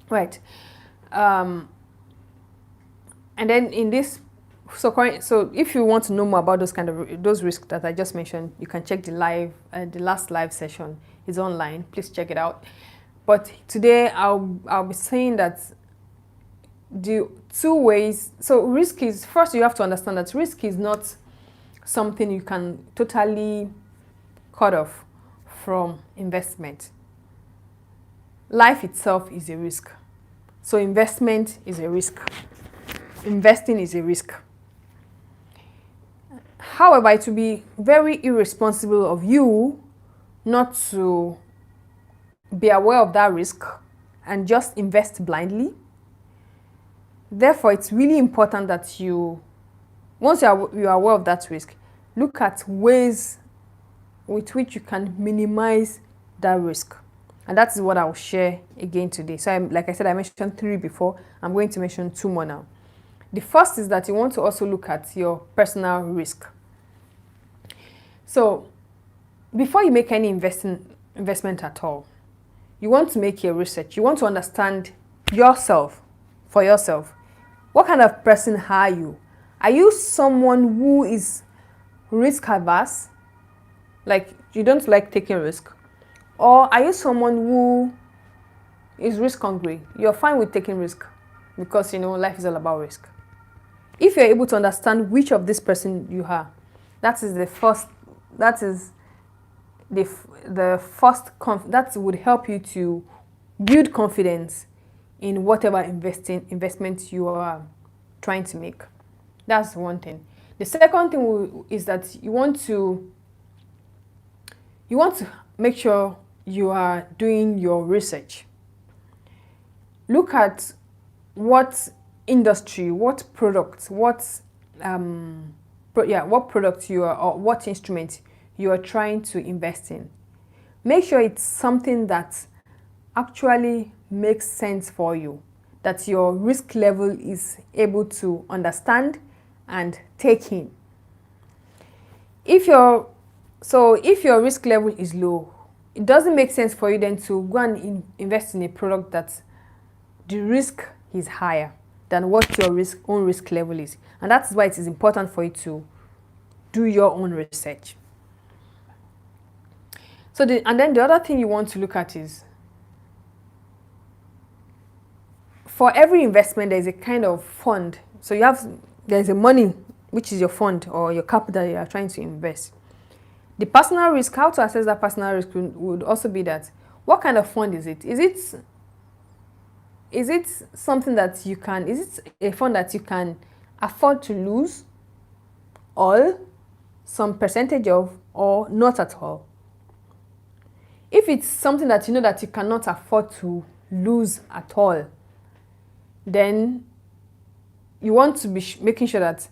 Right. And then in this, so if you want to know more about those risks that I just mentioned, you can check the last live session is online. Please check it out. But today I'll be saying that the two ways. So risk is, first you have to understand that risk is not something you can totally cut off from investment. Life itself is a risk. So investment is a risk. Investing is a risk. However, it would be very irresponsible of you not to be aware of that risk and just invest blindly. Therefore, it's really important that once you are aware of that risk, look at ways with which you can minimize that risk. And that is what I'll share again today. So like I said, I mentioned 3 before. I'm going to mention 2 more now. The first is that you want to also look at your personal risk. So before you make any investment at all, you want to make your research. You want to understand yourself, for yourself. What kind of person are you? Are you someone who is risk averse? Like you don't like taking risk? Or are you someone who is risk hungry? You're fine with taking risk because life is all about risk. If you're able to understand which of this person you are, that would help you to build confidence in whatever investment you are trying to make. That's one thing. The second thing is that you want to make sure you are doing your research. Look at what industry, what product, what product you are, or what instrument you are trying to invest in. Make sure it's something that actually makes sense for you, that your risk level is able to understand and take in. If your risk level is low, it doesn't make sense for you then to go and invest in a product that the risk is higher than what your own risk level is. And that's why it is important for you to do your own research. And then the other thing you want to look at is, for every investment, there's a kind of fund. So there's a money, which is your fund or your capital you are trying to invest. The personal risk, how to assess that personal risk would also be that what kind of fund is it? Is it something that you can, is it a fund that you can afford to lose all, some percentage of, or not at all? If it's something that you know that you cannot afford to lose at all, then you want to be making sure that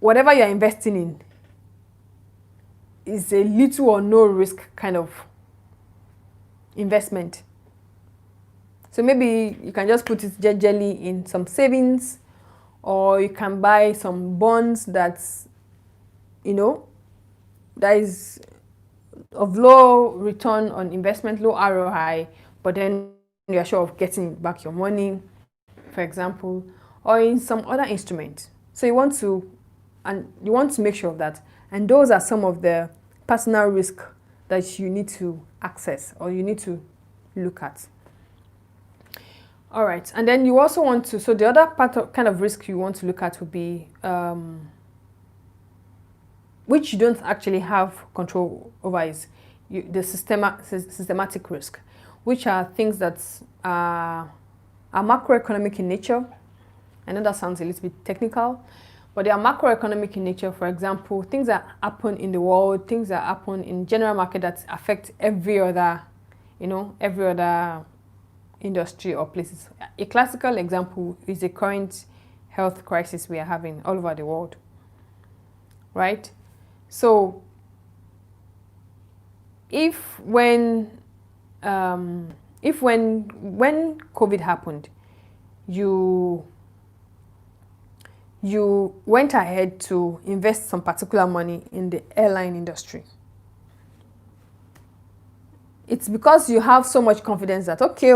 whatever you're investing in is a little or no risk kind of investment. So maybe you can just put it gently in some savings, or you can buy some bonds that's, you know, that is of low return on investment, low ROI, but then you're sure of getting back your money, for example, or in some other instrument. So you want to make sure of that. And those are some of the personal risk that you need to access or you need to look at. All right, and then you also want to, so the other kind of risk you want to look at would be which you don't actually have control over, is the systematic risk, which are things that are macroeconomic in nature. I know that sounds a little bit technical, but they are macroeconomic in nature. For example, things that happen in the world, things that happen in general market that affect every other, every other industry or places. A classical example is the current health crisis we are having all over the world, right? So if when COVID happened, you went ahead to invest some particular money in the airline industry, it's because you have so much confidence that, okay,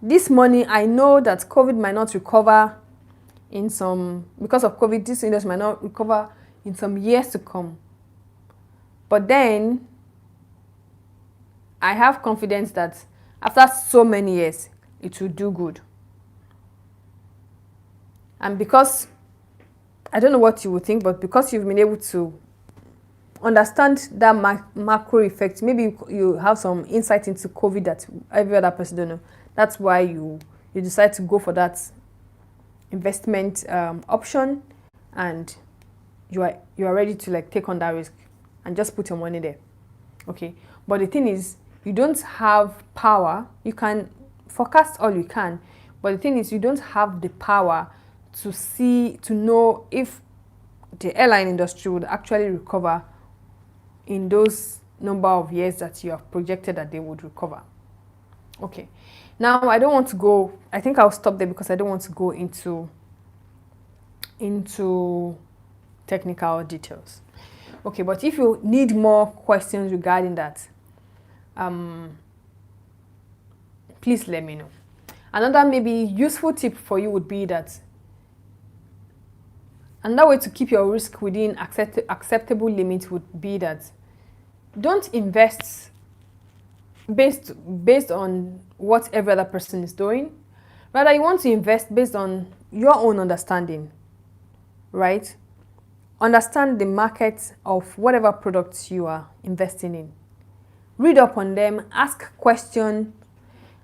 this money, I know that COVID might not recover because of COVID, this industry might not recover in some years to come. But then I have confidence that after so many years, it will do good. And because, I don't know what you would think, but because you've been able to understand that macro effect, maybe you have some insight into COVID that every other person don't know. That's why you decide to go for that investment option, and you are ready to take on that risk and just put your money there. Okay, but the thing is, you don't have power. You can forecast all you can, but the thing is, you don't have the power to know if the airline industry would actually recover in those number of years that you have projected that they would recover. Okay, now I don't want to go, I think I'll stop there because I don't want to go into technical details. Okay, but if you need more questions regarding that, please let me know. Another maybe useful tip for you would be that another way to keep your risk within acceptable limits would be that don't invest based on what every other person is doing. Rather, you want to invest based on your own understanding, right? Understand the market of whatever products you are investing in. Read up on them, ask questions.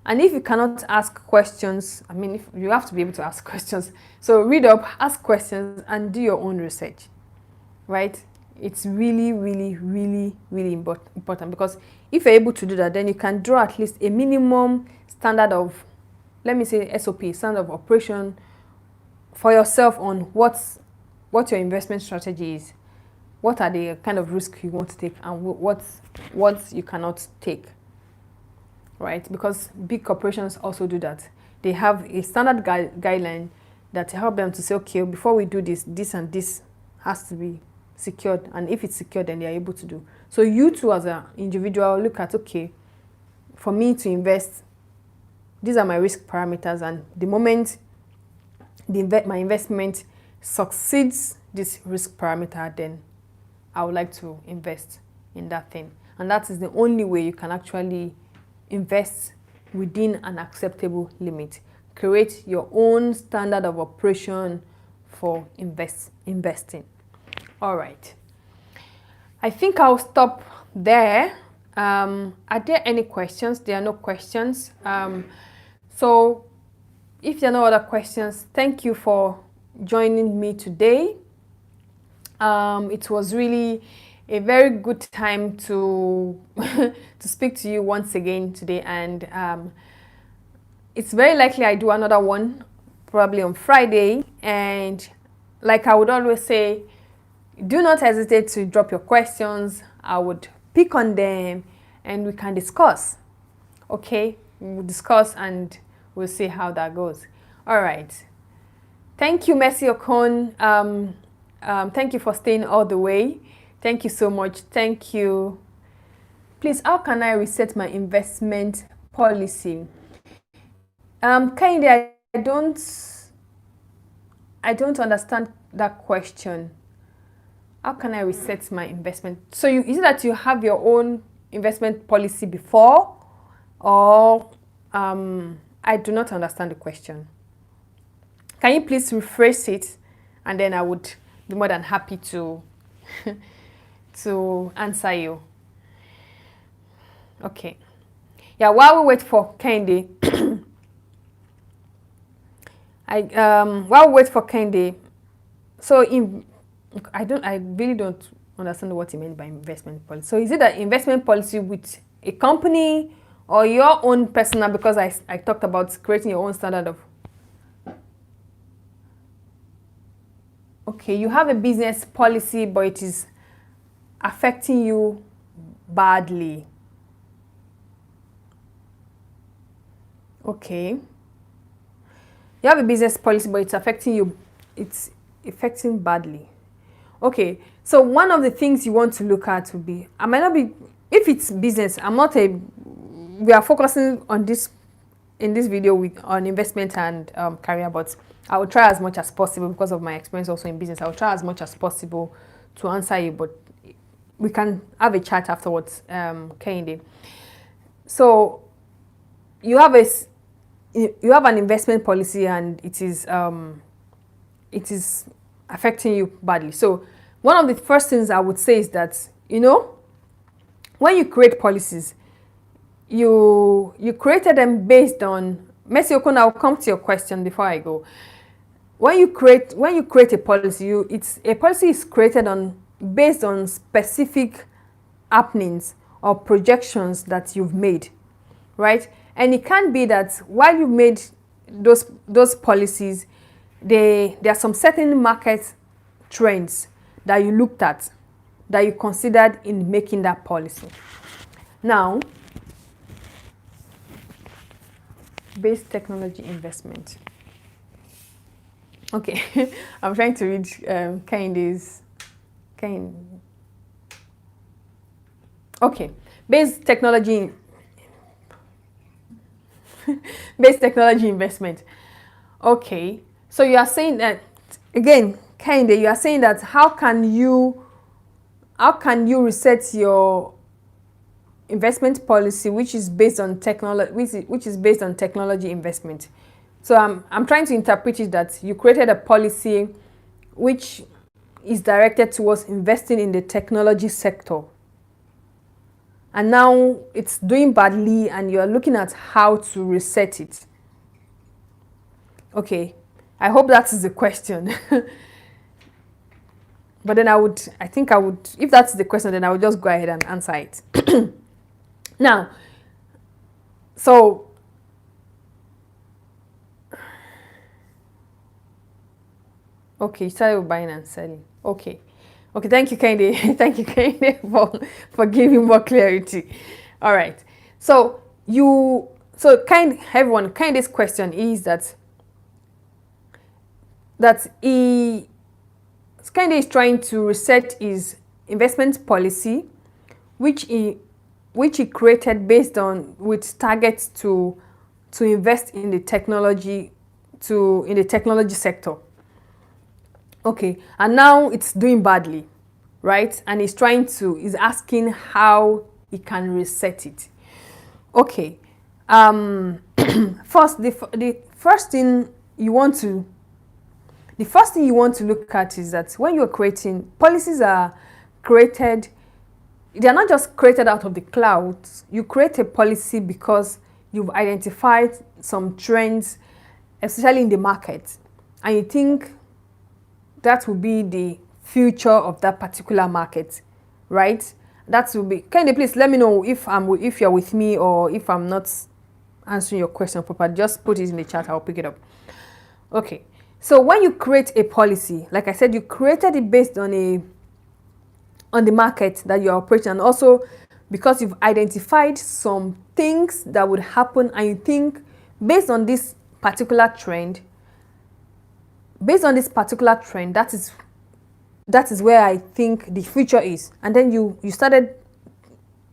And if you cannot ask questions, if you have to be able to ask questions. So read up, ask questions, and do your own research, right? It's really, really, really, really important, because if you're able to do that, then you can draw at least a minimum standard of, let me say SOP, standard of operation for yourself on what your investment strategy is. What are the kind of risks you want to take and what you cannot take. Right? Because big corporations also do that. They have a standard guideline that help them to say, okay, before we do this, this and this has to be secured. And if it's secured, then they are able to do. So you too, as an individual, look at, okay, for me to invest, these are my risk parameters. And the moment my investment succeeds this risk parameter, then I would like to invest in that thing. And that is the only way you can actually invest within an acceptable limit. Create your own standard of operation for investing. All right. I think I'll stop there. Are there any questions? There are no questions. So if there are no other questions, thank you for joining me today. It was really a very good time to to speak to you once again today, and it's very likely I do another one probably on Friday. And like I would always say, do not hesitate to drop your questions. I would pick on them and we can discuss. Okay, we'll discuss and we'll see how that goes. All right. Thank you, Mercy Okon. Thank you for staying all the way. Thank you so much. Thank you. Please, how can I reset my investment policy? Kinda, I don't understand that question. How can I reset my investment? So is it that you have your own investment policy before, or I do not understand the question. Can you please rephrase it, and then I would be more than happy to to answer you. Okay. Yeah. While we wait for Kendi, while we wait for Kendi, so I really don't understand what you mean by investment policy. So is it an investment policy with a company or your own personal? Because I talked about creating your own standard of. Okay, you have a business policy, but it is affecting you badly. Okay. You have a business policy, but it's affecting you. It's affecting badly. Okay. So one of the things you want to look at would be, I might not be, if it's business, we are focusing on this, in this video on investment and career, but I will try as much as possible because of my experience also in business. I will try as much as possible to answer you, but we can have a chat afterwards, Kehinde. So you have an investment policy and it is affecting you badly. So one of the first things I would say is that, when you create policies, you created them based on, Mercy Okon, I'll come to your question before I go. When you create a policy, a policy is created based on specific happenings or projections that you've made, right? And it can be that while you made those policies, there are some certain market trends that you looked at, that you considered in making that policy. Now, base technology investment. Okay, I'm trying to read Kehinde's. Okay, base technology investment. Okay, so you are saying that, again, Kehinde, you are saying that how can you reset your investment policy which is based on technology investment? So I'm trying to interpret it that you created a policy which is directed towards investing in the technology sector, and now it's doing badly and you're looking at how to reset it. Okay, I hope that is the question. But then if that's the question, then I would just go ahead and answer it. Now, so okay, you started with buying and selling. Okay, thank you, Kehinde. Thank you, Kehinde, for giving more clarity. All right, so everyone, Kehinde's question is that Kehinde is trying to reset his investment policy, which he created based on with targets to invest in the technology sector. Okay, and now it's doing badly, right? And he's asking how he can reset it. Okay, first the first thing you want to look at is that when you're creating, policies are created they are not just created out of the clouds. You create a policy because you've identified some trends, especially in the market, and you think that will be the future of that particular market, right? That will be. Can you please let me know if you're with me or if I'm not answering your question properly? Just put it in the chat. I'll pick it up. Okay. So when you create a policy, like I said, you created it based on the market that you're operating, and also because you've identified some things that would happen, and you think based on this particular trend, that is where I think the future is. And then you started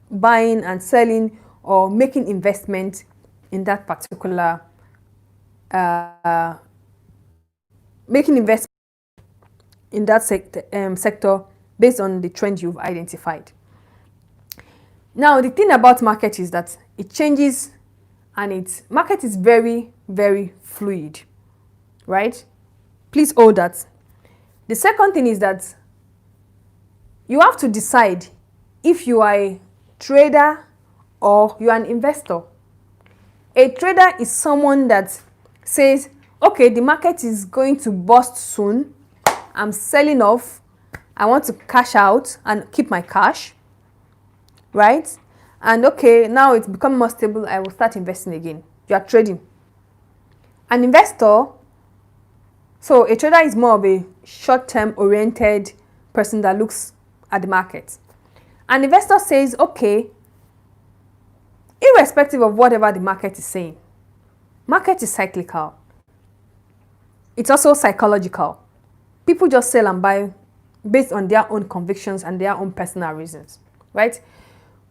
buying and selling or making investment in that particular sector based on the trend you've identified. Now, the thing about market is that it changes, and market is very, very fluid, right? Please hold that. The second thing is that you have to decide if you are a trader or you are an investor. A trader is someone that says, okay, the market is going to burst soon. I'm selling off. I want to cash out and keep my cash, right? And okay, now it's become more stable. I will start investing again. You are trading. An investor, so a trader is more of a short-term oriented person that looks at the market. An investor says, okay, irrespective of whatever the market is saying, market is cyclical. It's also psychological. People just sell and buy based on their own convictions and their own personal reasons, right?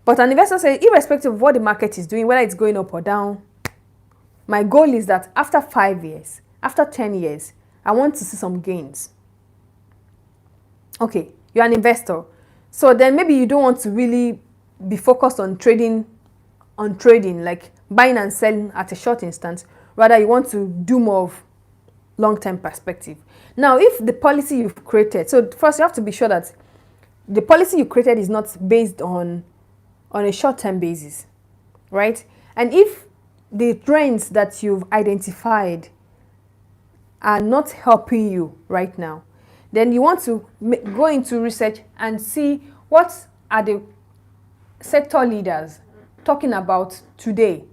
But an investor says, irrespective of what the market is doing, whether it's going up or down, my goal is that after 5 years, after 10 years, I want to see some gains. Okay, you're an investor. So then maybe you don't want to really be focused on trading, like buying and selling at a short instance. Rather, you want to do more of long-term perspective. Now, if the policy you've created, so first you have to be sure that the policy you created is not based on a short-term basis, right? And if the trends that you've identified are not helping you right now, then you want to go into research and see what are the sector leaders talking about today,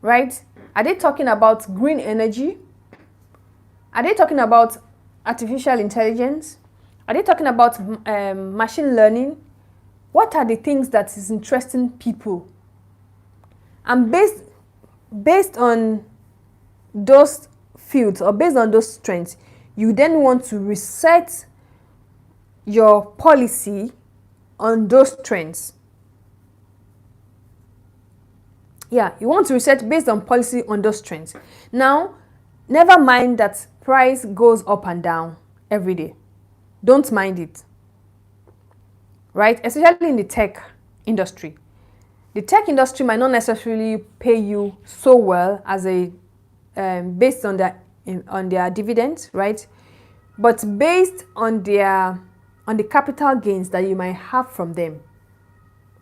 right? Are they talking about green energy? Are they talking about artificial intelligence? Are they talking about machine learning? What are the things that is interesting people? And based on those fields or based on those trends, you then want to reset your policy on those trends. Yeah, you want to reset based on policy on those trends. Now, never mind that price goes up and down every day. Don't mind it, right? Especially in the tech industry. The tech industry might not necessarily pay you so well as based on their dividends, right? But based on the capital gains that you might have from them,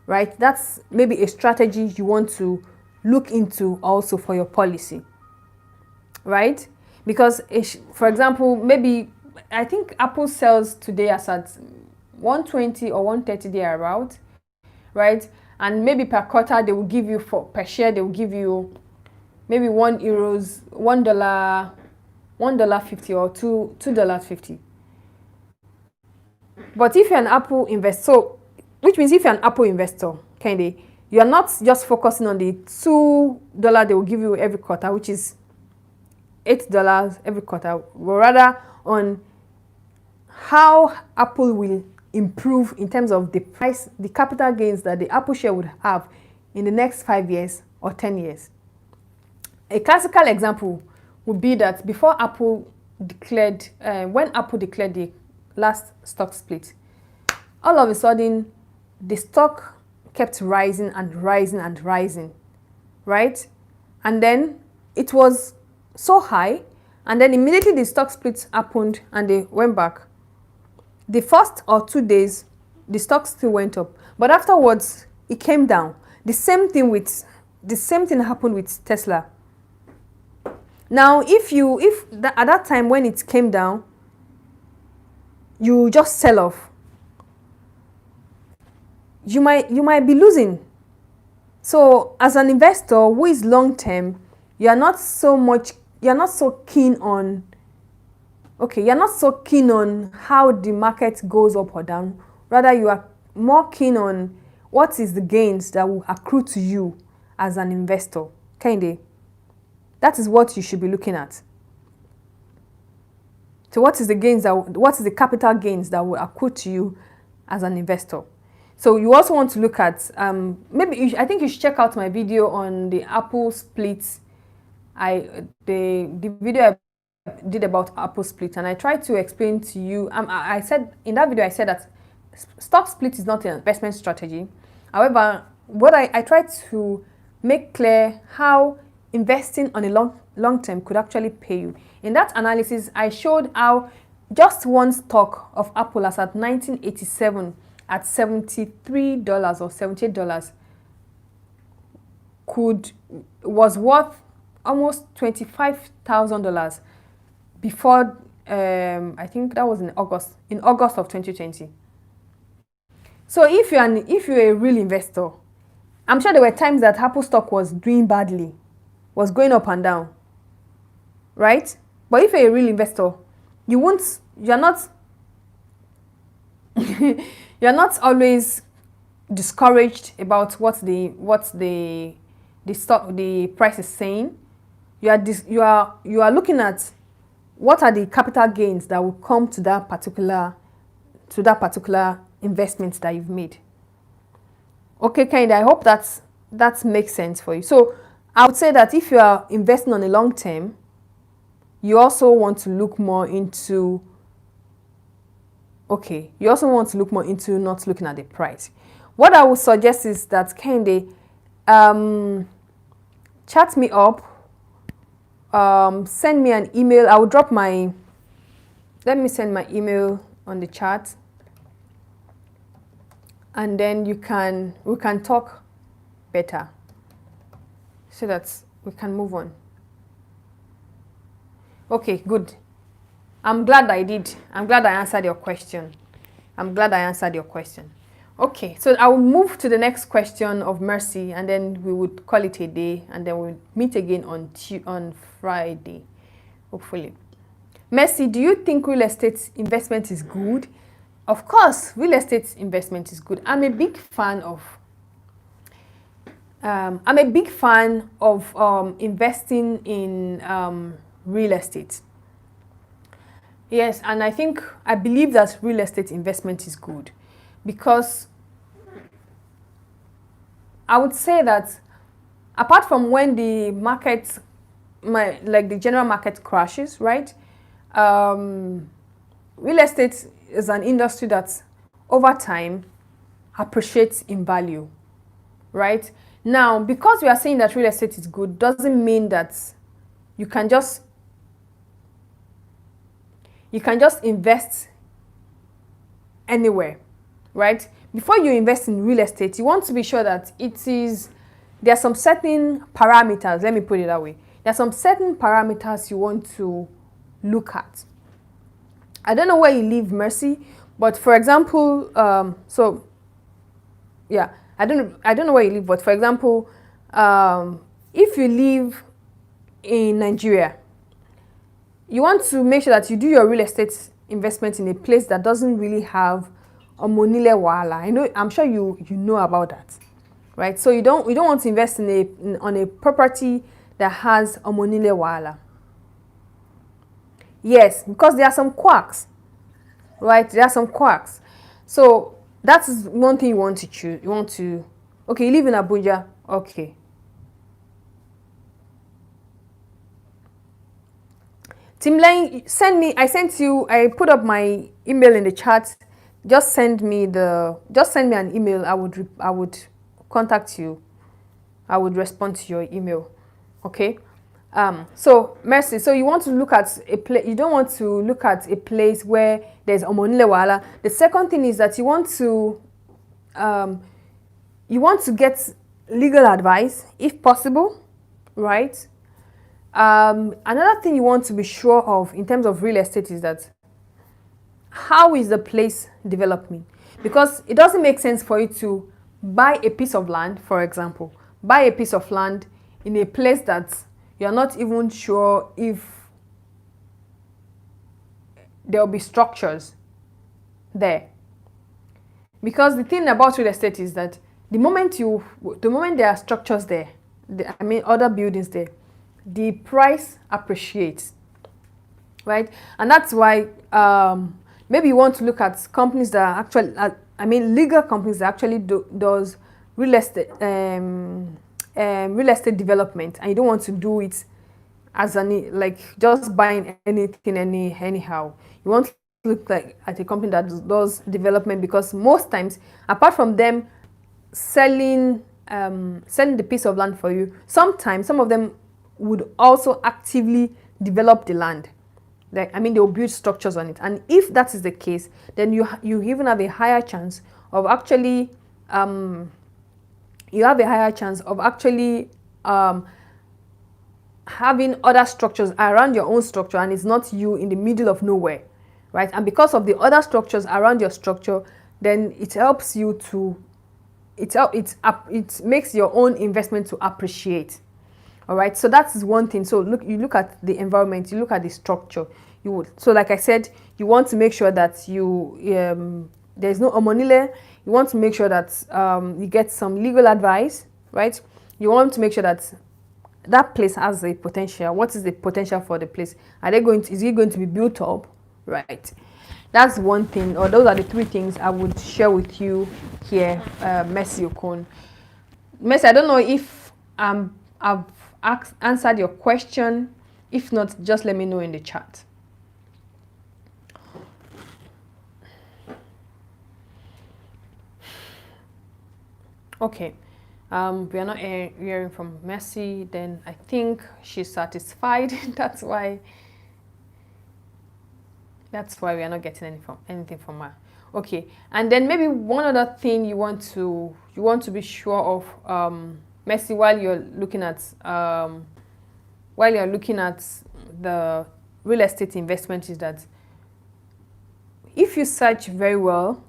right? That's maybe a strategy you want to look into also for your policy, right? Because, for example, maybe I think Apple sells today as at 120 or 130 thereabout, right? And maybe per quarter they will give you per share they will give you maybe €1, $1.50 or $2.50. But if you're an Apple investor, which means if you're an Apple investor, you are not just focusing on the $2 they will give you every quarter, which is $8 every quarter, but rather on how Apple will improve in terms of the price, the capital gains that the Apple share would have in the next 5 years or 10 years. A classical example would be that before Apple declared, when Apple declared the last stock split, all of a sudden the stock kept rising and rising and rising, right? And then it was so high, and then immediately the stock split happened and they went back. The first or 2 days, the stock still went up, but afterwards it came down. The same thing happened with Tesla. Now, at that time when it came down, you just sell off, you might be losing. So as an investor who is long term, you're not so keen on how the market goes up or down. Rather, you are more keen on what is the gains that will accrue to you as an investor. Kinda. That is what you should be looking at. So what is the capital gains that will accrue to you as an investor? So you also want to look at, I think you should check out my video on the Apple split. The video I did about Apple split, and I tried to explain to you, I said in that video, I said that stock split is not an investment strategy. However, what I tried to make clear how investing on a long term could actually pay you. In that analysis, I showed how just one stock of Apple as at 1987 at $73 or $78 was worth almost $25,000 before I think that was in August of 2020. So if you're a real investor, I'm sure there were times that Apple stock was doing badly, was going up and down, right? But if you're a real investor, you're not you're not always discouraged about what the price is saying. You are looking at what are the capital gains that will come to that particular investment that you've made. Okay, kind. I hope that makes sense for you. So I would say that if you are investing on a long term, you also want to look more into not looking at the price. What I would suggest is that Kende, chat me up, send me an email. I will let me send my email on the chat, and then we can talk better so that we can move on. Okay, good. I'm glad I did. I'm glad I answered your question. Okay, so I will move to the next question of Mercy, and then we would call it a day, and then we'll meet again on Friday, hopefully. Mercy, do you think real estate investment is good? Of course, real estate investment is good. I'm a big fan of investing in real estate. Yes, and I believe that real estate investment is good because I would say that apart from when the market, the general market crashes, right? Real estate is an industry that over time appreciates in value, right? Now, because we are saying that real estate is good, doesn't mean that you can just invest anywhere, right? Before you invest in real estate, you want to be sure that there are some certain parameters, let me put it that way. There are some certain parameters you want to look at. I don't know where you live, Mercy, but for example, I don't know where you live, but for example, if you live in Nigeria, you want to make sure that you do your real estate investment in a place that doesn't really have omonile wahala. I'm sure you know about that, right? So you don't want to invest on a property that has omonile wahala. Yes, because there are some quirks, right? There are some quirks. So that is one thing you want to choose. You live in Abuja, okay. Timlane, I put up my email in the chat. Just send me an email. I would contact you. I would respond to your email. Okay. So Mercy, so you want to look at a place, you don't want to look at a place where there's omonile wala. The second thing is that um, you want to get legal advice if possible, right? Another thing you want to be sure of in terms of real estate is that how is the place developing? Because it doesn't make sense for you to buy a piece of land, for example, buy a piece of land in a place that you're not even sure if there will be structures there. Because the thing about real estate is that the moment there are structures there, other buildings there, the price appreciates, right? And that's why maybe you want to look at companies that are actually, legal companies that actually does real estate development, and you don't want to do it as just buying anything anyhow. You want to look like at a company that does development, because most times, apart from them selling the piece of land for you, sometimes some of them would also actively develop the land. They'll build structures on it, and if that is the case, then you even have a higher chance of actually having other structures around your own structure, and it's not you in the middle of nowhere, right? And because of the other structures around your structure, then it helps you to it makes your own investment to appreciate. All right, so that's one thing. So you look at the environment, you look at the structure. So like I said, you want to make sure that there's no omonile. You want to make sure that you get some legal advice, right? You want to make sure that that place has a potential. What is the potential for the place? Is it going to be built up, right? That's one thing, or those are the three things I would share with you here, Mercy Okon. Mercy, I don't know if I've answered your question. If not, just let me know in the chat. Okay, we are not hearing from Mercy. Then I think she's satisfied. That's why we are not getting anything from her. Okay, and then maybe one other thing you want to be sure of, Mercy, while you're looking at the real estate investment, is that if you search very well,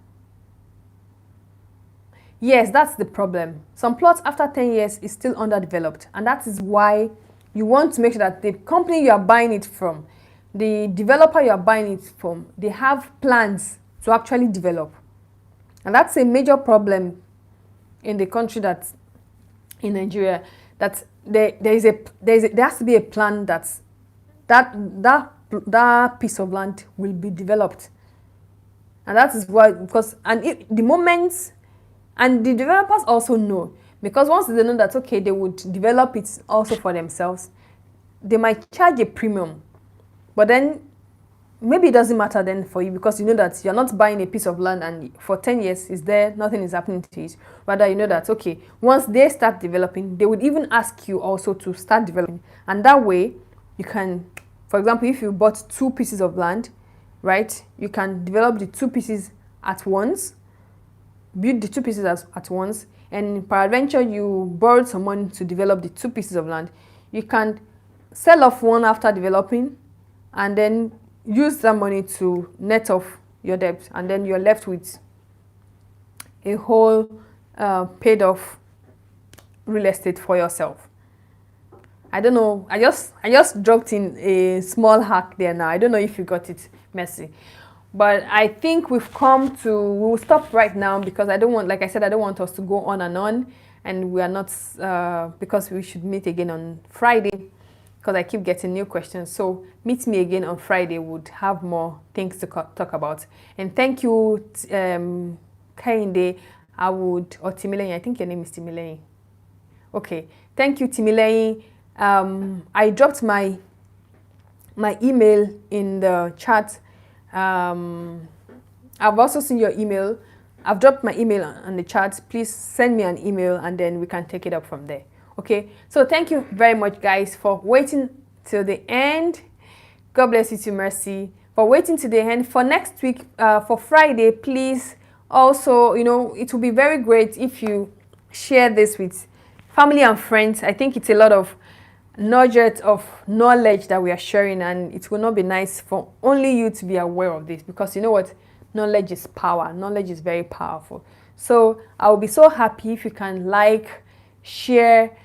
yes, that's the problem. Some plots after 10 years is still underdeveloped, and that is why you want to make sure that the company you are buying it from, the developer you are buying it from, they have plans to actually develop. And that's a major problem in the country, in Nigeria, that there has to be a plan that piece of land will be developed. And that is why, and the developers also know, because once they know that, okay, they would develop it also for themselves, they might charge a premium. But then maybe it doesn't matter then for you, because you know that you're not buying a piece of land and for 10 years nothing is happening to it. Rather, you know that, okay, once they start developing, they would even ask you also to start developing. And that way you can, for example, if you bought 2 pieces of land, right, you can develop the 2 pieces at once, build the 2 pieces at once, and peradventure you borrowed some money to develop the 2 pieces of land, you can sell off one after developing, and then use that money to net off your debt, and then you're left with a whole paid off real estate for yourself. I don't know, I just dropped in a small hack there now. I don't know if you got it, Mercy. But I think we'll stop right now, because I don't want us to go on, and we are not, because we should meet again on Friday, because I keep getting new questions. So meet me again on Friday. Would have more things to talk about. And thank you, Kainde, or Timileyin. I think your name is Timileyin. Okay, thank you, Timileyin. I dropped my email in the chat. I've also seen your email. I've dropped my email on the chat. Please send me an email, and then we can take it up from there. Okay, so thank you very much, guys, for waiting till the end. God bless you to Mercy for waiting to the end. For next week, for Friday, please also, it will be very great if you share this with family and friends. I think it's a lot of nugget of knowledge that we are sharing, and it will not be nice for only you to be aware of this, because you know what, knowledge is power. Knowledge is very powerful. So I will be so happy if you can share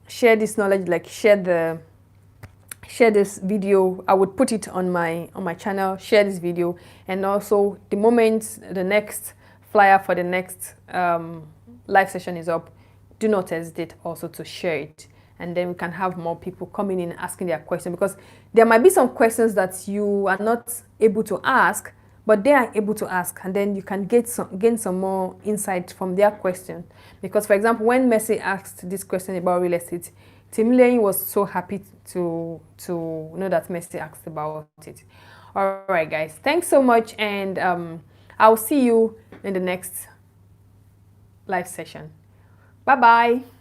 share this knowledge, like share this video. I would put it on my channel. Share this video, and also the moment the next flyer for the next live session is up, do not hesitate also to share it, and then we can have more people coming in asking their question, because there might be some questions that you are not able to ask, but they are able to ask, and then you can gain some more insight from their question. Because, for example, when Mercy asked this question about real estate, Timileyin was so happy to know that Mercy asked about it. All right, guys, thanks so much, and I'll see you in the next live session. Bye bye.